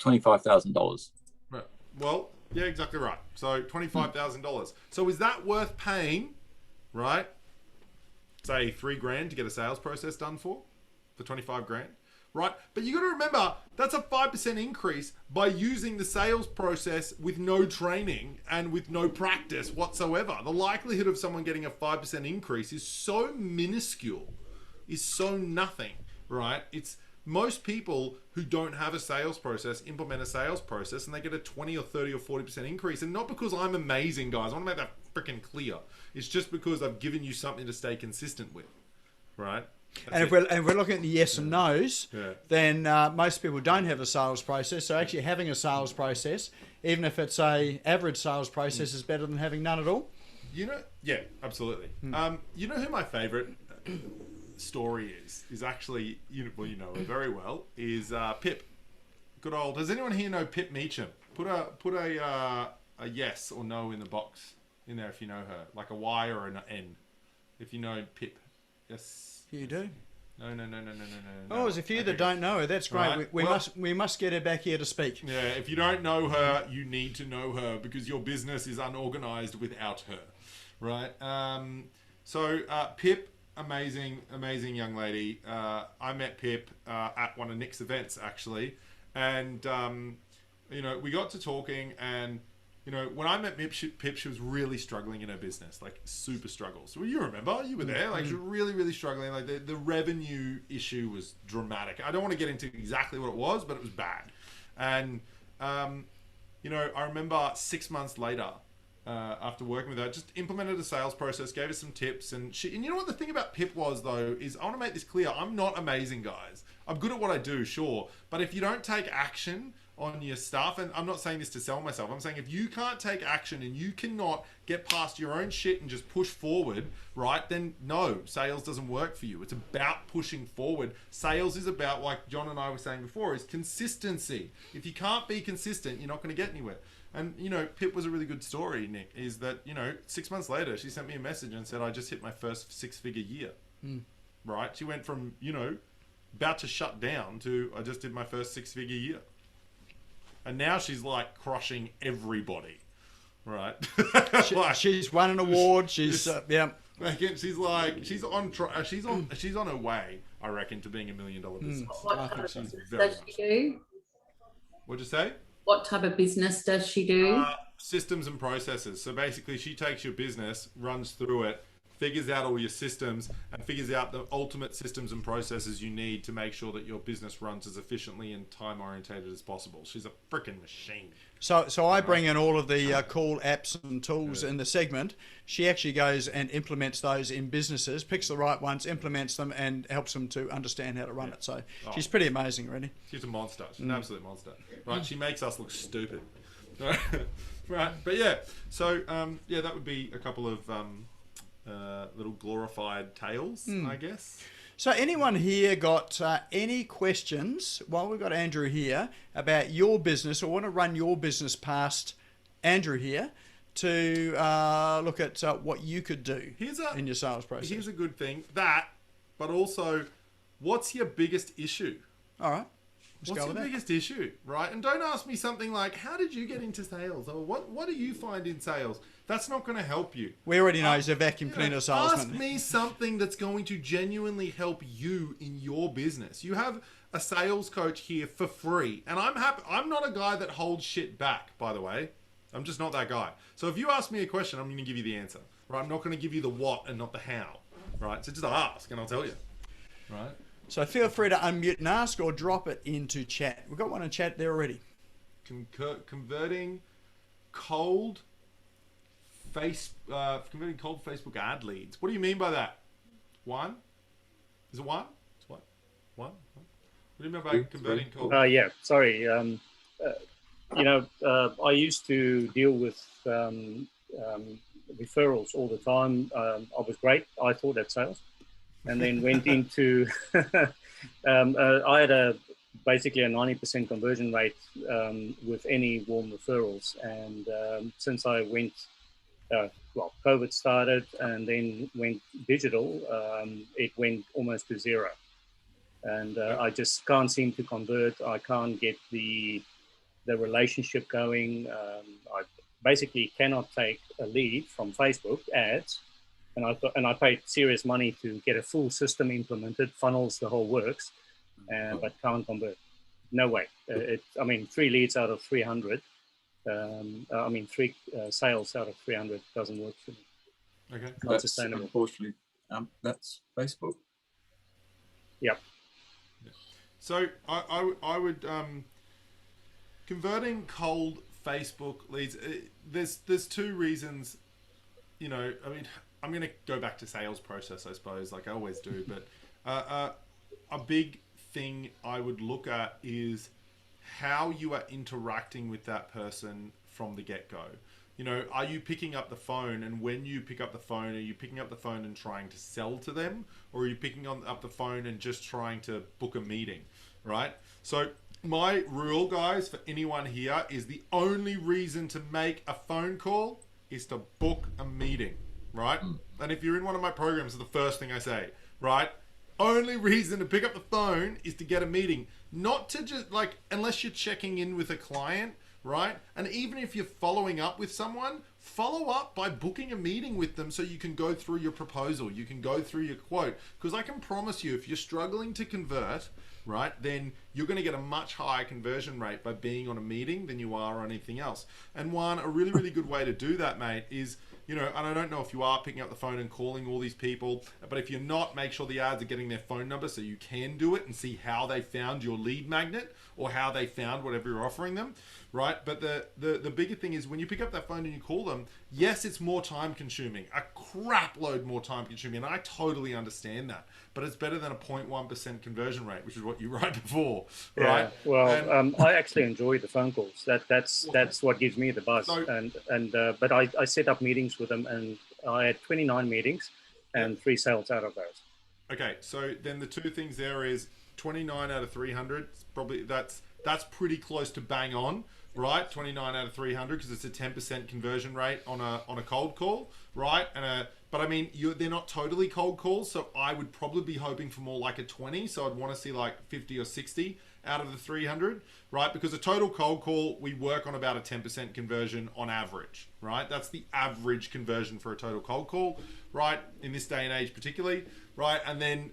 $25,000. Right. Well, yeah, exactly right. So $25,000. So is that worth paying, right? Say $3,000 to get a sales process done for 25 grand, right? But you got to remember that's a 5% increase by using the sales process with no training and with no practice whatsoever. The likelihood of someone getting a 5% increase is so minuscule, is so nothing, right? It's most people who don't have a sales process implement a sales process and they get a 20 or 30 or 40% increase. And not because I'm amazing, guys. I want to make that freaking clear. It's just because I've given you something to stay consistent with, right? And if we're looking at the yes and no's, then most people don't have a sales process. So actually having a sales process, even if it's a average sales process, is better than having none at all. You know, yeah, absolutely. You know who my favorite story is actually, you know her very well, is Pip. Good old. Does anyone here know Pip Meacham? Put a yes or no in the box in there if you know her, like a Y or an N, if you know Pip. Yes. You do? No. Oh, there's a few that don't know her. That's great. Right. We must get her back here to speak. Yeah, if you don't know her, you need to know her because your business is unorganized without her, right? So Pip, amazing young lady. I met Pip at one of Nik's events actually, and you know, we got to talking and. You know, when I met Pip, she was really struggling in her business, like super struggles. So you remember, you were there, like she was really struggling. Like the revenue issue was dramatic. I don't want to get into exactly what it was, but it was bad. And, you know, I remember 6 months later, after working with her, just implemented a sales process, gave her some tips. And you know what the thing about Pip was though, is I want to make this clear. I'm not amazing, guys. I'm good at what I do, sure. But if you don't take action on your stuff, and I'm not saying this to sell myself, I'm saying if you can't take action and you cannot get past your own shit and just push forward, right, then no, sales doesn't work for you. It's about pushing forward. Sales is about, like John and I were saying before, is consistency. If you can't be consistent, you're not going to get anywhere. And, you know, Pip was a really good story, Nik, is that, you know, 6 months later, she sent me a message and said, I just hit my first 6-figure year, right? She went from, you know, about to shut down to, I just did my first 6-figure year. And now she's like crushing everybody, right? She's won an award. She's yeah. Like she's on her way, I reckon, to being $1 million business. What type of business does she do? What'd you say? What type of business does she do? Systems and processes. So basically, she takes your business, runs through it, figures out all your systems, and figures out the ultimate systems and processes you need to make sure that your business runs as efficiently and time-orientated as possible. She's a freaking machine. So I bring in all of the cool apps and tools in the segment. She actually goes and implements those in businesses, picks the right ones, implements them, and helps them to understand how to run it. So she's pretty amazing, really. She's a monster. She's an absolute monster. Right? She makes us look stupid. Right? But yeah. So yeah, that would be a couple of little glorified tales, I guess. So anyone here got any questions while we've got Andrew here about your business or want to run your business past Andrew here to look at what you could do in your sales process? Here's a good thing, but also what's your biggest issue? All right. What's your biggest issue, right? And don't ask me something like, how did you get into sales? Or what do you find in sales? That's not going to help you. We already know he's a vacuum cleaner salesman. Ask me something that's going to genuinely help you in your business. You have a sales coach here for free. And I'm happy. I'm not a guy that holds shit back, by the way. I'm just not that guy. So if you ask me a question, I'm going to give you the answer. Right? I'm not going to give you the what and not the how. Right? So just ask and I'll tell you. Right? So feel free to unmute and ask or drop it into chat. We've got one in chat there already. Converting cold Facebook ad leads. What do you mean by that? One? Is it one? It's what? One? What do you mean by converting calls? Yeah, sorry. I used to deal with referrals all the time. I was great. I thought at sales, and then went into. I had basically a 90% conversion rate with any warm referrals, and since I went, COVID started, and then went digital, it went almost to zero. And I just can't seem to convert. I can't get the relationship going. I basically cannot take a lead from Facebook ads, and I paid serious money to get a full system implemented, funnels, the whole works, but can't convert. No way. 3 leads out of 300. 3 sales out of 300 doesn't work for me. Okay, not sustainable. Unfortunately, that's Facebook. Yep. So I would converting cold Facebook leads. There's 2 reasons. You know, I mean, I'm going to go back to sales process, I suppose, like I always do. But a big thing I would look at is how you are interacting with that person from the get-go. You know, are you picking up the phone, and when you pick up the phone, are you picking up the phone and trying to sell to them, or are you picking up the phone and just trying to book a meeting, right? So my rule, guys, for anyone here is the only reason to make a phone call is to book a meeting, right? And if you're in one of my programs, it's the first thing I say, right? Only reason to pick up the phone is to get a meeting, not to just unless you're checking in with a client, right? And even if you're following up with someone, follow up by booking a meeting with them so you can go through your proposal, you can go through your quote. Because I can promise you, if you're struggling to convert, right, then you're going to get a much higher conversion rate by being on a meeting than you are on anything else. And a really, really good way to do that, mate, is, you know, and I don't know if you are picking up the phone and calling all these people, but if you're not, make sure the ads are getting their phone number so you can do it and see how they found your lead magnet or how they found whatever you're offering them, right? But the bigger thing is when you pick up that phone and you call them, yes, it's more time consuming, a crap load more time consuming, and I totally understand that. But it's better than a 0.1% conversion rate, which is what you write before, right? Yeah, well, I actually enjoy the phone calls. That's what gives me the buzz. So, but I set up meetings with them, and I had 29 meetings and 3 sales out of those. Okay, so then the 2 things there is 29 out of 300. Probably that's pretty close to bang on, right? 29 out of 300 because it's a 10% conversion rate on a cold call, right? But I mean, they're not totally cold calls, so I would probably be hoping for more like a 20. So I'd want to see like 50 or 60 out of the 300, right? Because a total cold call, we work on about a 10% conversion on average, right? That's the average conversion for a total cold call, right? In this day and age particularly, right? And then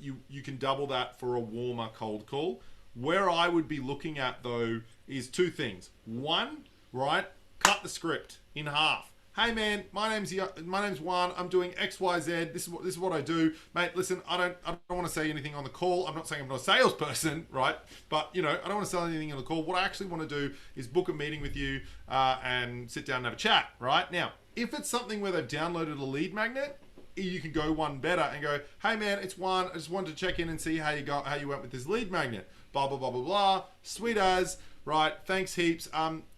you can double that for a warmer cold call. Where I would be looking at though is 2 things. 1, right? Cut the script in half. Hey man, my name's Juan. I'm doing XYZ. This is what I do, mate. Listen, I don't want to say anything on the call. I'm not saying I'm not a salesperson, right? But you know, I don't want to sell anything on the call. What I actually want to do is book a meeting with you and sit down and have a chat, right? Now, if it's something where they've downloaded a lead magnet, you can go one better and go, hey man, it's Juan. I just wanted to check in and see how you went with this lead magnet. Blah blah blah blah blah. Sweet as, right? Thanks heaps.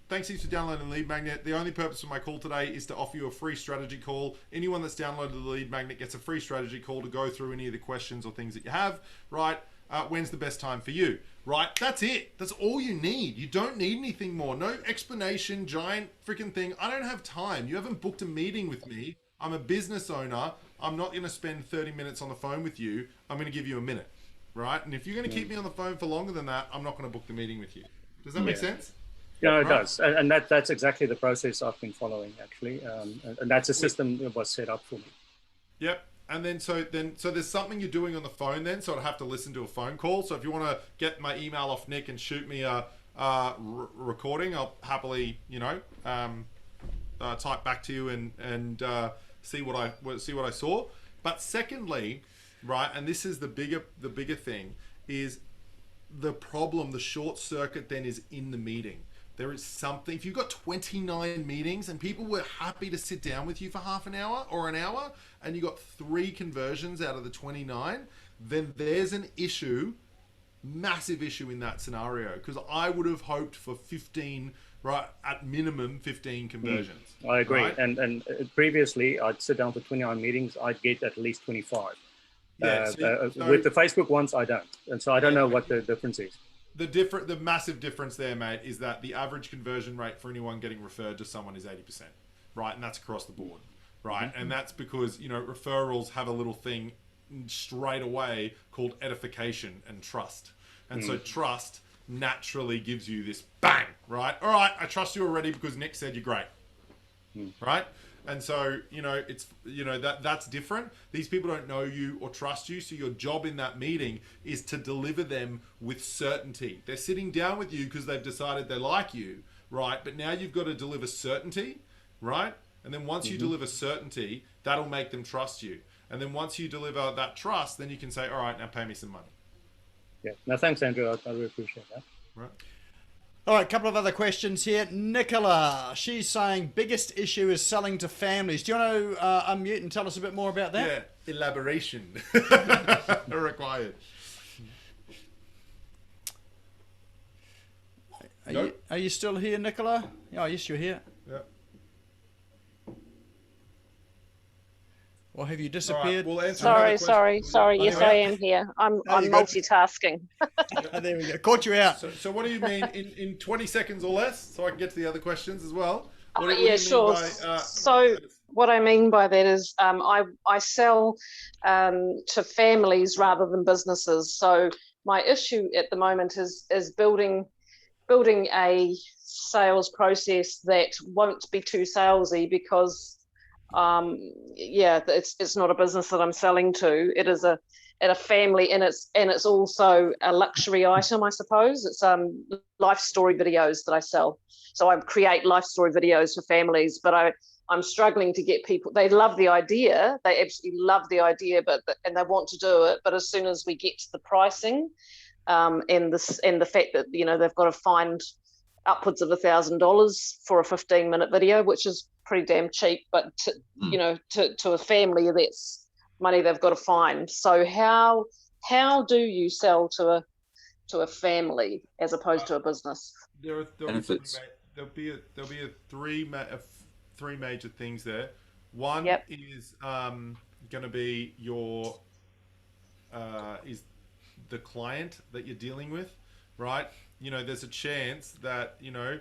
Thanks heaps for downloading Lead Magnet. The only purpose of my call today is to offer you a free strategy call. Anyone that's downloaded the Lead Magnet gets a free strategy call to go through any of the questions or things that you have, right? When's the best time for you, right? That's it. That's all you need. You don't need anything more. No explanation, giant freaking thing. I don't have time. You haven't booked a meeting with me. I'm a business owner. I'm not going to spend 30 minutes on the phone with you. I'm going to give you a minute, right? And if you're going to keep me on the phone for longer than that, I'm not going to book the meeting with you. Does that make sense? Yeah, it does, and that's exactly the process I've been following actually, and that's a system that was set up for me. Yep, and then so there's something you're doing on the phone then, so I'd have to listen to a phone call. So if you want to get my email off Nik and shoot me a recording, I'll happily type back to you and see what I saw. But secondly, right, and this is the bigger thing is the problem. The short circuit then is in the meeting. There is something, if you've got 29 meetings and people were happy to sit down with you for half an hour or an hour and you got 3 conversions out of the 29, then there's an issue massive issue in that scenario, because I would have hoped for 15, right, at minimum 15 conversions. I agree. Right? And previously, I'd sit down for 29 meetings. I'd get at least 25. Yeah, With the Facebook ones, I don't. And so I don't know what the difference is. The massive difference there, mate, is that the average conversion rate for anyone getting referred to someone is 80%, right? And that's across the board, right? And that's because, you know, referrals have a little thing straight away called edification and trust. And so trust naturally gives you this bang, right? All right, I trust you already because Nik said you're great, right? And so, you know, it's, you know, that's different. These people don't know you or trust you. So your job in that meeting is to deliver them with certainty. They're sitting down with you because they've decided they like you, right? But now you've got to deliver certainty, right? And then once you deliver certainty, that'll make them trust you. And then once you deliver that trust, then you can say, all right, now pay me some money. Yeah. No, thanks, Andrew. I really appreciate that. Right. All right, a couple of other questions here. Nicola, she's saying biggest issue is selling to families. Do you want to unmute and tell us a bit more about that? Yeah, elaboration required. Are you still here, Nicola? Oh, yes, you're here. Yeah. Or have you disappeared? Right, we'll answer Sorry. Yes, I am here. I'm you go. multitasking. Oh, there we go. Caught you out. So what do you mean in 20 seconds or less? So I can get to the other questions as well. Yeah, sure. So what I mean by that is I sell to families rather than businesses. So my issue at the moment is building a sales process that won't be too salesy, because it's not a business that I'm selling to. It is a family, and it's also a luxury item, I suppose. It's life story videos that I sell. So I create life story videos for families, but I'm struggling to get people. They love the idea. They absolutely love the idea, and they want to do it. But as soon as we get to the pricing, and the fact that, you know, they've got to find upwards of $1,000 for a 15-minute video, which is pretty damn cheap, but to a family, that's money they've got to find. So how do you sell to a family as opposed to a business? There'll be three major things there. One is going to be your is the client that you're dealing with, right? You know, there's a chance that, you know,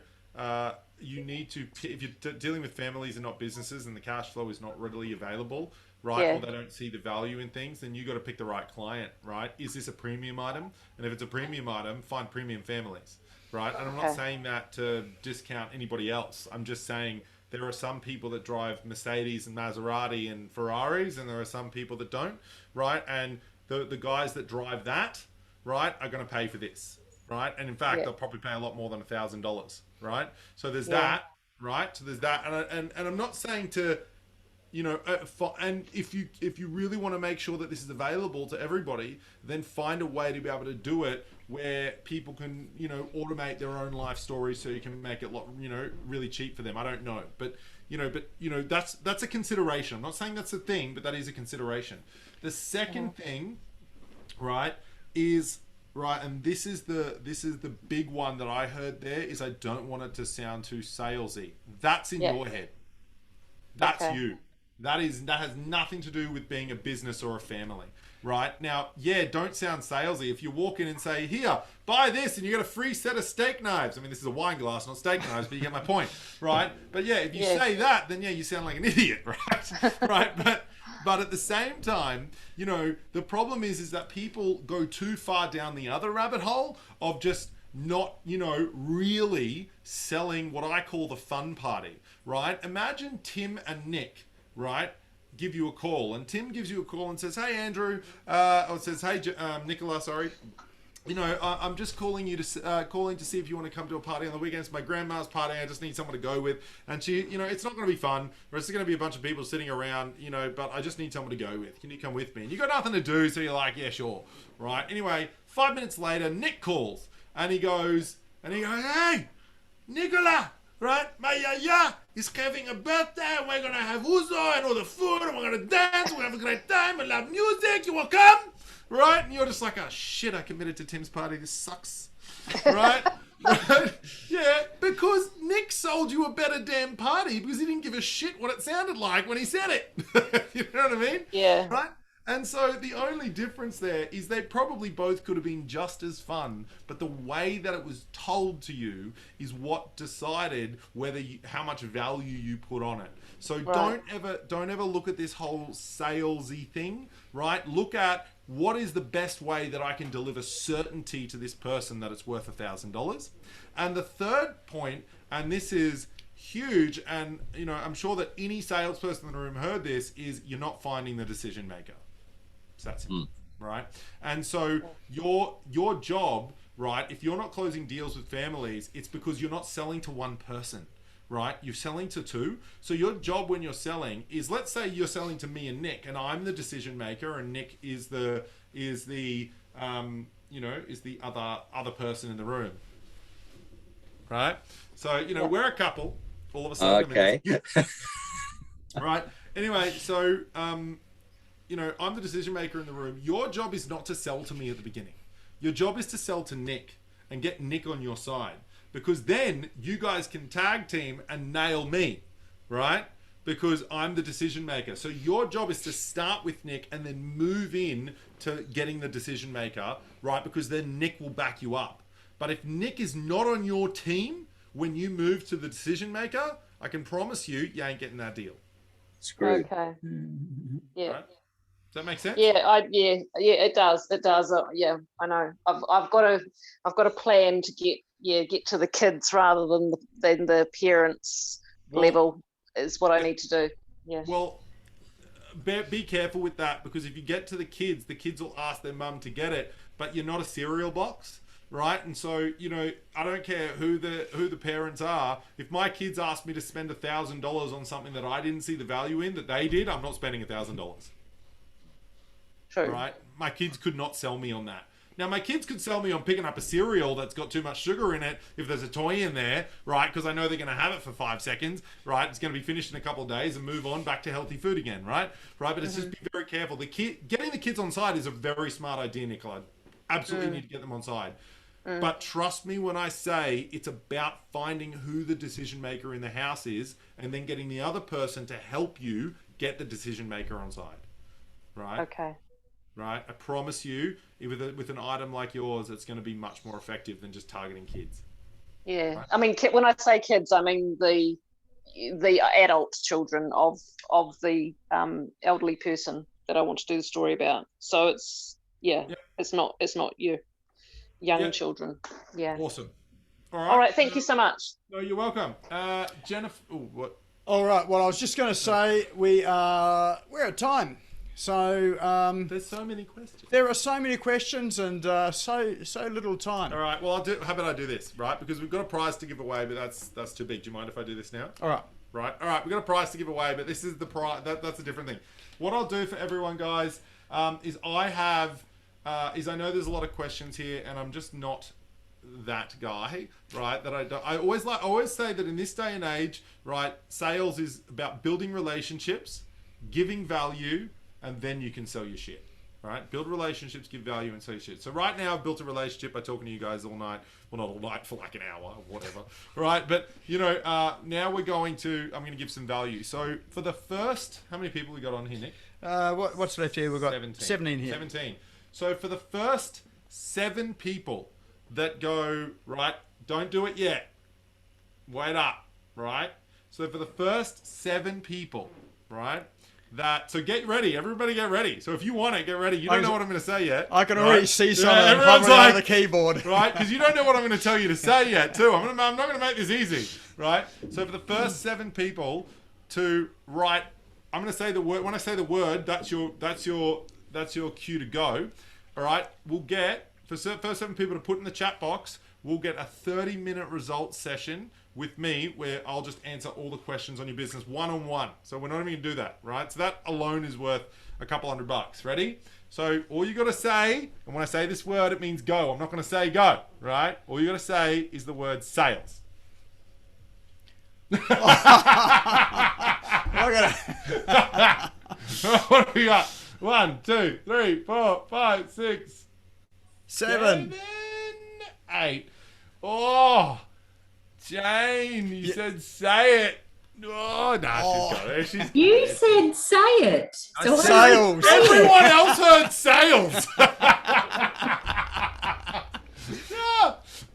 you need to, if you're dealing with families and not businesses, and the cash flow is not readily available, right? Or they don't see the value in things, then you got to pick the right client, right? Is this a premium item? And if it's a premium item, find premium families, right? And I'm not saying that to discount anybody else. I'm just saying there are some people that drive Mercedes and Maserati and Ferraris, and there are some people that don't, right? And the guys that drive that, right, are going to pay for this, right? And in fact, they'll probably pay a lot more than $1,000, right? So there's that, right? So there's that, and I'm not saying to, you know, and if you really want to make sure that this is available to everybody, then find a way to be able to do it where people can, you know, automate their own life stories, so you can make it really cheap for them. I don't know, but that's a consideration. I'm not saying that's a thing, but that is a consideration. The second thing, right, is right, and this is the big one that I heard there, is I don't want it to sound too salesy. That's in your head. That's you. That has nothing to do with being a business or a family, right? Now, don't sound salesy. If you walk in and say, here, buy this and you get a free set of steak knives. I mean, this is a wine glass, not steak knives, but you get my point, right? But if you say that, then you sound like an idiot, right? Right, but at the same time, you know, the problem is that people go too far down the other rabbit hole of just not, you know, really selling what I call the fun party, right? Imagine Tim and Nik, right, give you a call, and Tim gives you a call and says, hey, Andrew, or says, hey, Nicola, sorry. You know, I'm just calling to see if you want to come to a party on the weekend. It's my grandma's party. I just need someone to go with. And she, you know, it's not going to be fun. Or it's going to be a bunch of people sitting around, you know, but I just need someone to go with. Can you come with me? And you got nothing to do, so you're like, yeah, sure. Right. Anyway, 5 minutes later, Nik calls and he goes, hey, Nicola, right? My yaya is having a birthday, and we're gonna have ouzo and all the food, and we're gonna dance, we're gonna have a great time, and loud music. You wanna come? Right? And you're just like, oh shit, I committed to Tim's party. This sucks. Right? Right? Yeah, because Nik sold you a better damn party because he didn't give a shit what it sounded like when he said it. You know what I mean? Yeah. Right? And so the only difference there is they probably both could have been just as fun, but the way that it was told to you is what decided how much value you put on it. So Right. don't ever look at this whole salesy thing, right? Look at what is the best way that I can deliver certainty to this person that it's worth $1,000. And the third point, and this is huge, and you know, I'm sure that any salesperson in the room heard this, is you're not finding the decision maker. So that's it, right? And so your job, right, if you're not closing deals with families, it's because you're not selling to one person, right? You're selling to two. So your job when you're selling is, let's say you're selling to me and Nik, and I'm the decision maker, and Nik is the other person in the room, right? So you know, we're a couple. All of a sudden, Okay. right? Anyway, so you know, I'm the decision maker in the room. Your job is not to sell to me at the beginning. Your job is to sell to Nik and get Nik on your side, because then you guys can tag team and nail me, right? Because I'm the decision maker. So your job is to start with Nik and then move in to getting the decision maker, right? Because then Nik will back you up. But if Nik is not on your team when you move to the decision maker, I can promise you ain't getting that deal. Screwed. Okay. Yeah. Right? Does that make sense? Yeah, it does. It does. Yeah, I know. I've got a plan to get to the kids rather than the parents level is what I need to do. Yeah. Well, be careful with that, because if you get to the kids will ask their mum to get it, but you're not a cereal box, right? And so, you know, I don't care who the parents are. If my kids ask me to spend $1,000 on something that I didn't see the value in that they did, I'm not spending $1,000. True. Right? My kids could not sell me on that. Now, my kids could sell me on picking up a cereal that's got too much sugar in it if there's a toy in there, right? Because I know they're going to have it for 5 seconds, right? It's going to be finished in a couple of days and move on back to healthy food again, right? Right? But it's just be very careful. Getting the kids on side is a very smart idea, Nicola. Absolutely need to get them on side. But trust me when I say it's about finding who the decision maker in the house is and then getting the other person to help you get the decision maker on side, right? Okay. Right? I promise you, with an item like yours, it's going to be much more effective than just targeting kids. Yeah. Right. I mean, when I say kids, I mean the adult children of the elderly person that I want to do the story about. So it's it's not your young children. Yeah. Awesome. All right. Thank you so much. No, you're welcome. Jennifer, what? All right. Well, I was just going to say we're at time. So There's so many questions. there are so many questions and so little time. All right. Well, how about I do this, right? Because we've got a prize to give away, but that's too big. Do you mind if I do this now? All right. Right. All right. We've got a prize to give away, but this is the prize. That's a different thing. What I'll do for everyone, guys, is I know there's a lot of questions here, and I'm just not that guy, right? I always say that in this day and age, right, sales is about building relationships, giving value, and then you can sell your shit, right? Build relationships, give value, and sell your shit. So right now, I've built a relationship by talking to you guys all night. Well, not all night, for like an hour or whatever, right? But, you know, now I'm going to give some value. So for the first, how many people we got on here, Nik? What's left here? We've got 17 here. 17. So for the first 7 people that go, right, don't do it yet, wait up, right? So for the first 7 people, right, so get ready, everybody get ready. So if you want it, get ready. You don't know what I'm going to say yet. I can right? already see someone everyone's hovering over the keyboard. Right, because you don't know what I'm going to tell you to say yet, too. I'm not going to make this easy, right? So for the first 7 people to write, I'm going to say the word. When I say the word, that's your cue to go. All right, we'll get, for the first 7 people to put in the chat box, we'll get a 30-minute results session with me where I'll just answer all the questions on your business one-on-one. So we're not even going to do that, right? So that alone is worth a couple $100. Ready? So all you got to say, and when I say this word, it means go. I'm not going to say go, right? All you got to say is the word sales. What do we got? 1, 2, 3, 4, 5, 6, 7. 8. Oh, Jane, you said say it. Oh, nah, she's got it. She's You said say it. So Sales. Everyone else heard sales.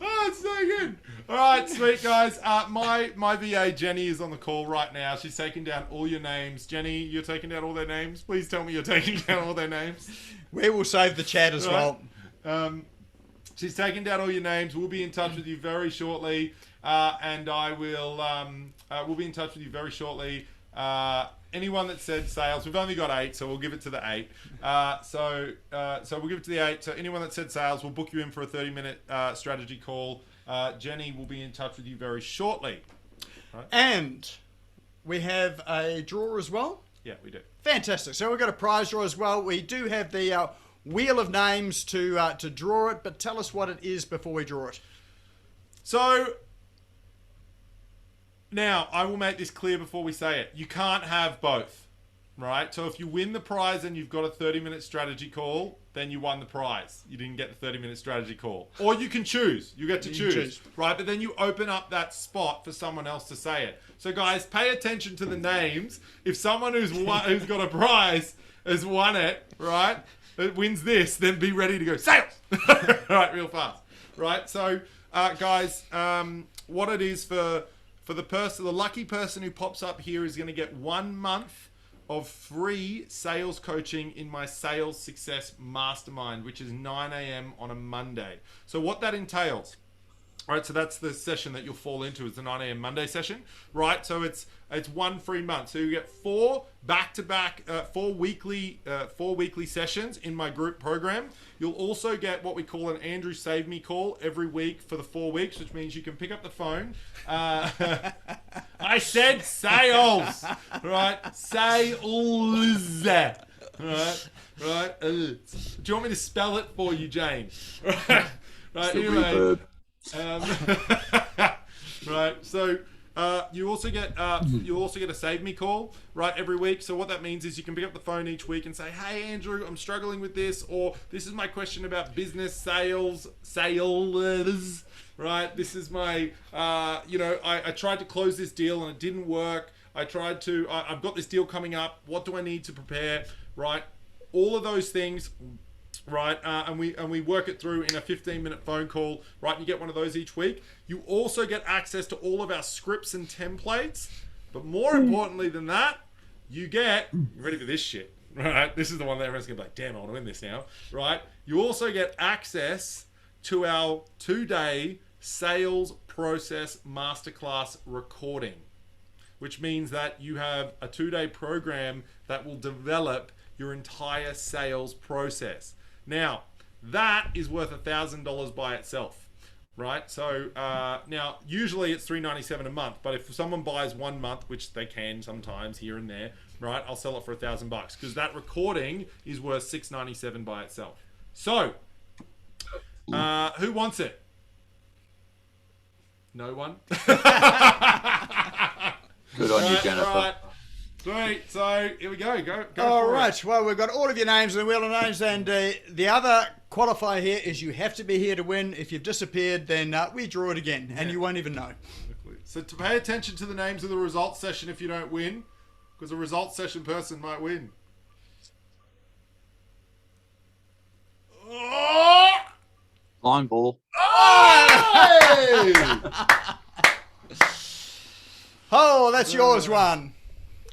Oh, it's so good. All right, sweet guys. My VA Jenny is on the call right now. She's taking down all your names. Jenny, you're taking down all their names. Please tell me you're taking down all their names. We will save the chat as well. She's taking down all your names. We'll be in touch with you very shortly, and I will. We'll be in touch with you very shortly. Anyone that said sales, we've only got 8, so we'll give it to the 8. So we'll give it to the 8. So anyone that said sales, we'll book you in for a 30-minute strategy call. Jenny will be in touch with you very shortly. Right? And we have a draw as well. Yeah, we do. Fantastic. So we've got a prize draw as well. We do have the wheel of names to draw it, but tell us what it is before we draw it. So now I will make this clear before we say it. You can't have both, right? So if you win the prize and you've got a 30-minute strategy call, then you won the prize. You didn't get the 30-minute strategy call. Or you can choose. You get to choose, right? But then you open up that spot for someone else to say it. So guys, pay attention to the names. If someone who's got a prize has won it, right? It wins this, then be ready to go sales. Right, real fast. Right? So guys, what it is for the lucky person who pops up here is going to get 1 month of free sales coaching in my Sales Success Mastermind, which is 9 a.m. on a Monday. So what that entails, right? So that's the session that you'll fall into, is the 9 a.m. Monday session, right? So it's 1 free month. So you get 4 back-to-back, 4 weekly sessions in my group program. You'll also get what we call an Andrew Save Me call every week for the 4 weeks, which means you can pick up the phone. I said sales, right? Sales, right? Do you want me to spell it for you, Jane? Right. Anyway. Right. So you also get a Save Me call, right, every week. So what that means is you can pick up the phone each week and say, hey Andrew, I'm struggling with this, or this is my question about business sales, right? This is my I tried to close this deal and it didn't work. I've got this deal coming up. What do I need to prepare? Right? All of those things. Right, and we work it through in a 15-minute phone call, right? And you get one of those each week. You also get access to all of our scripts and templates, but more importantly than that, you get, ready for this shit, right? This is the one that everyone's gonna be like, damn, I want to win this now, right? You also get access to our 2-day sales process masterclass recording, which means that you have a 2-day program that will develop your entire sales process. Now, that is worth $1,000 by itself, right? So now, usually it's $397 a month, but if someone buys 1 month, which they can sometimes here and there, right, I'll sell it for $1,000 because that recording is worth $697 by itself. So, who wants it? No one. Good on you, Jennifer. Right. Sweet. So here we go. Go. All for right. it. Well, we've got all of your names in the wheel of names, and the other qualifier here is you have to be here to win. If you've disappeared, then we draw it again, and you won't even know. So to pay attention to the names of the results session if you don't win, because a results session person might win. Oh! Line ball. Hey! Oh, that's yours, one.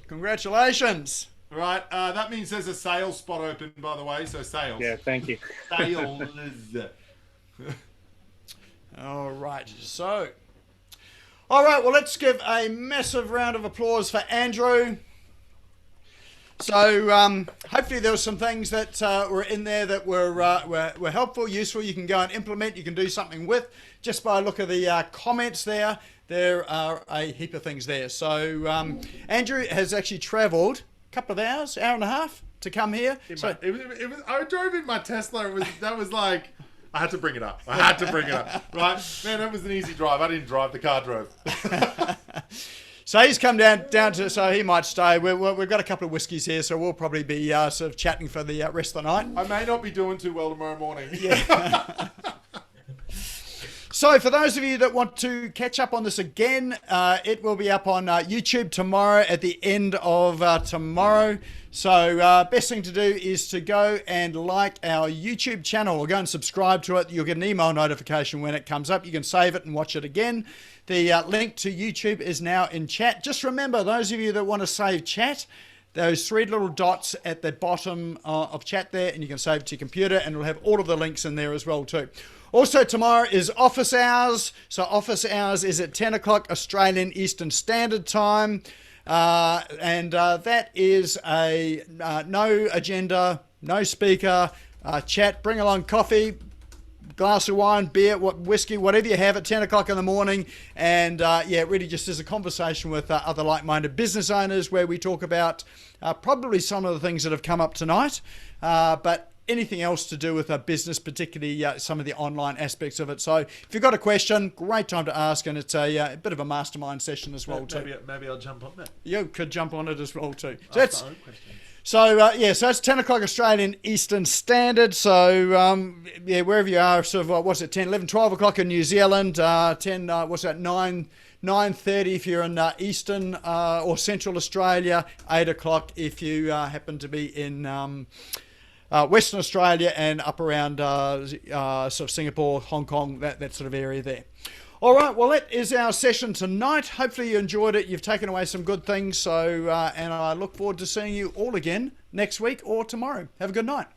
Congratulations. Right, that means there's a sales spot open, by the way, so sales. Yeah, thank you. Sales. All right. So, all right. Well, let's give a massive round of applause for Andrew. So, hopefully there were some things that were in there that were helpful, useful. You can go and implement. You can do something with. Just by a look at the comments there. There are a heap of things there. So Andrew has actually travelled a couple of hours, hour and a half to come here. It was, I drove in my Tesla. That was like, I had to bring it up. Right? Man, that was an easy drive. I didn't drive. The car drove. So he's come down to, so he might stay. We've got a couple of whiskies here, so we'll probably be sort of chatting for the rest of the night. I may not be doing too well tomorrow morning. Yeah. So for those of you that want to catch up on this again, it will be up on YouTube tomorrow at the end of tomorrow. So best thing to do is to go and like our YouTube channel or go and subscribe to it. You'll get an email notification when it comes up. You can save it and watch it again. The link to YouTube is now in chat. Just remember, those of you that want to save chat, those 3 little dots at the bottom of chat there, and you can save it to your computer, and it'll have all of the links in there as well too. Also tomorrow is office hours. So office hours is at 10 o'clock Australian Eastern Standard Time. And that is a no agenda, no speaker, chat, bring along coffee, glass of wine, beer, whiskey, whatever you have at 10 o'clock in the morning. And yeah, it really just is a conversation with other like-minded business owners where we talk about probably some of the things that have come up tonight, but anything else to do with a business, particularly some of the online aspects of it. So if you've got a question, great time to ask, and it's a bit of a mastermind session as well too. Maybe I'll jump on that. You could jump on it as well too. So Ask my own questions. So yeah, so it's 10 o'clock Australian Eastern Standard. So yeah, wherever you are, sort of what's it, 10, 11, 12 o'clock in New Zealand, 10, what's that, 9:30 if you're in Eastern or Central Australia, 8 o'clock if you happen to be in Western Australia and up around sort of Singapore, Hong Kong, that sort of area there. All right, well, that is our session tonight. Hopefully you enjoyed it. You've taken away some good things. So, and I look forward to seeing you all again next week or tomorrow. Have a good night.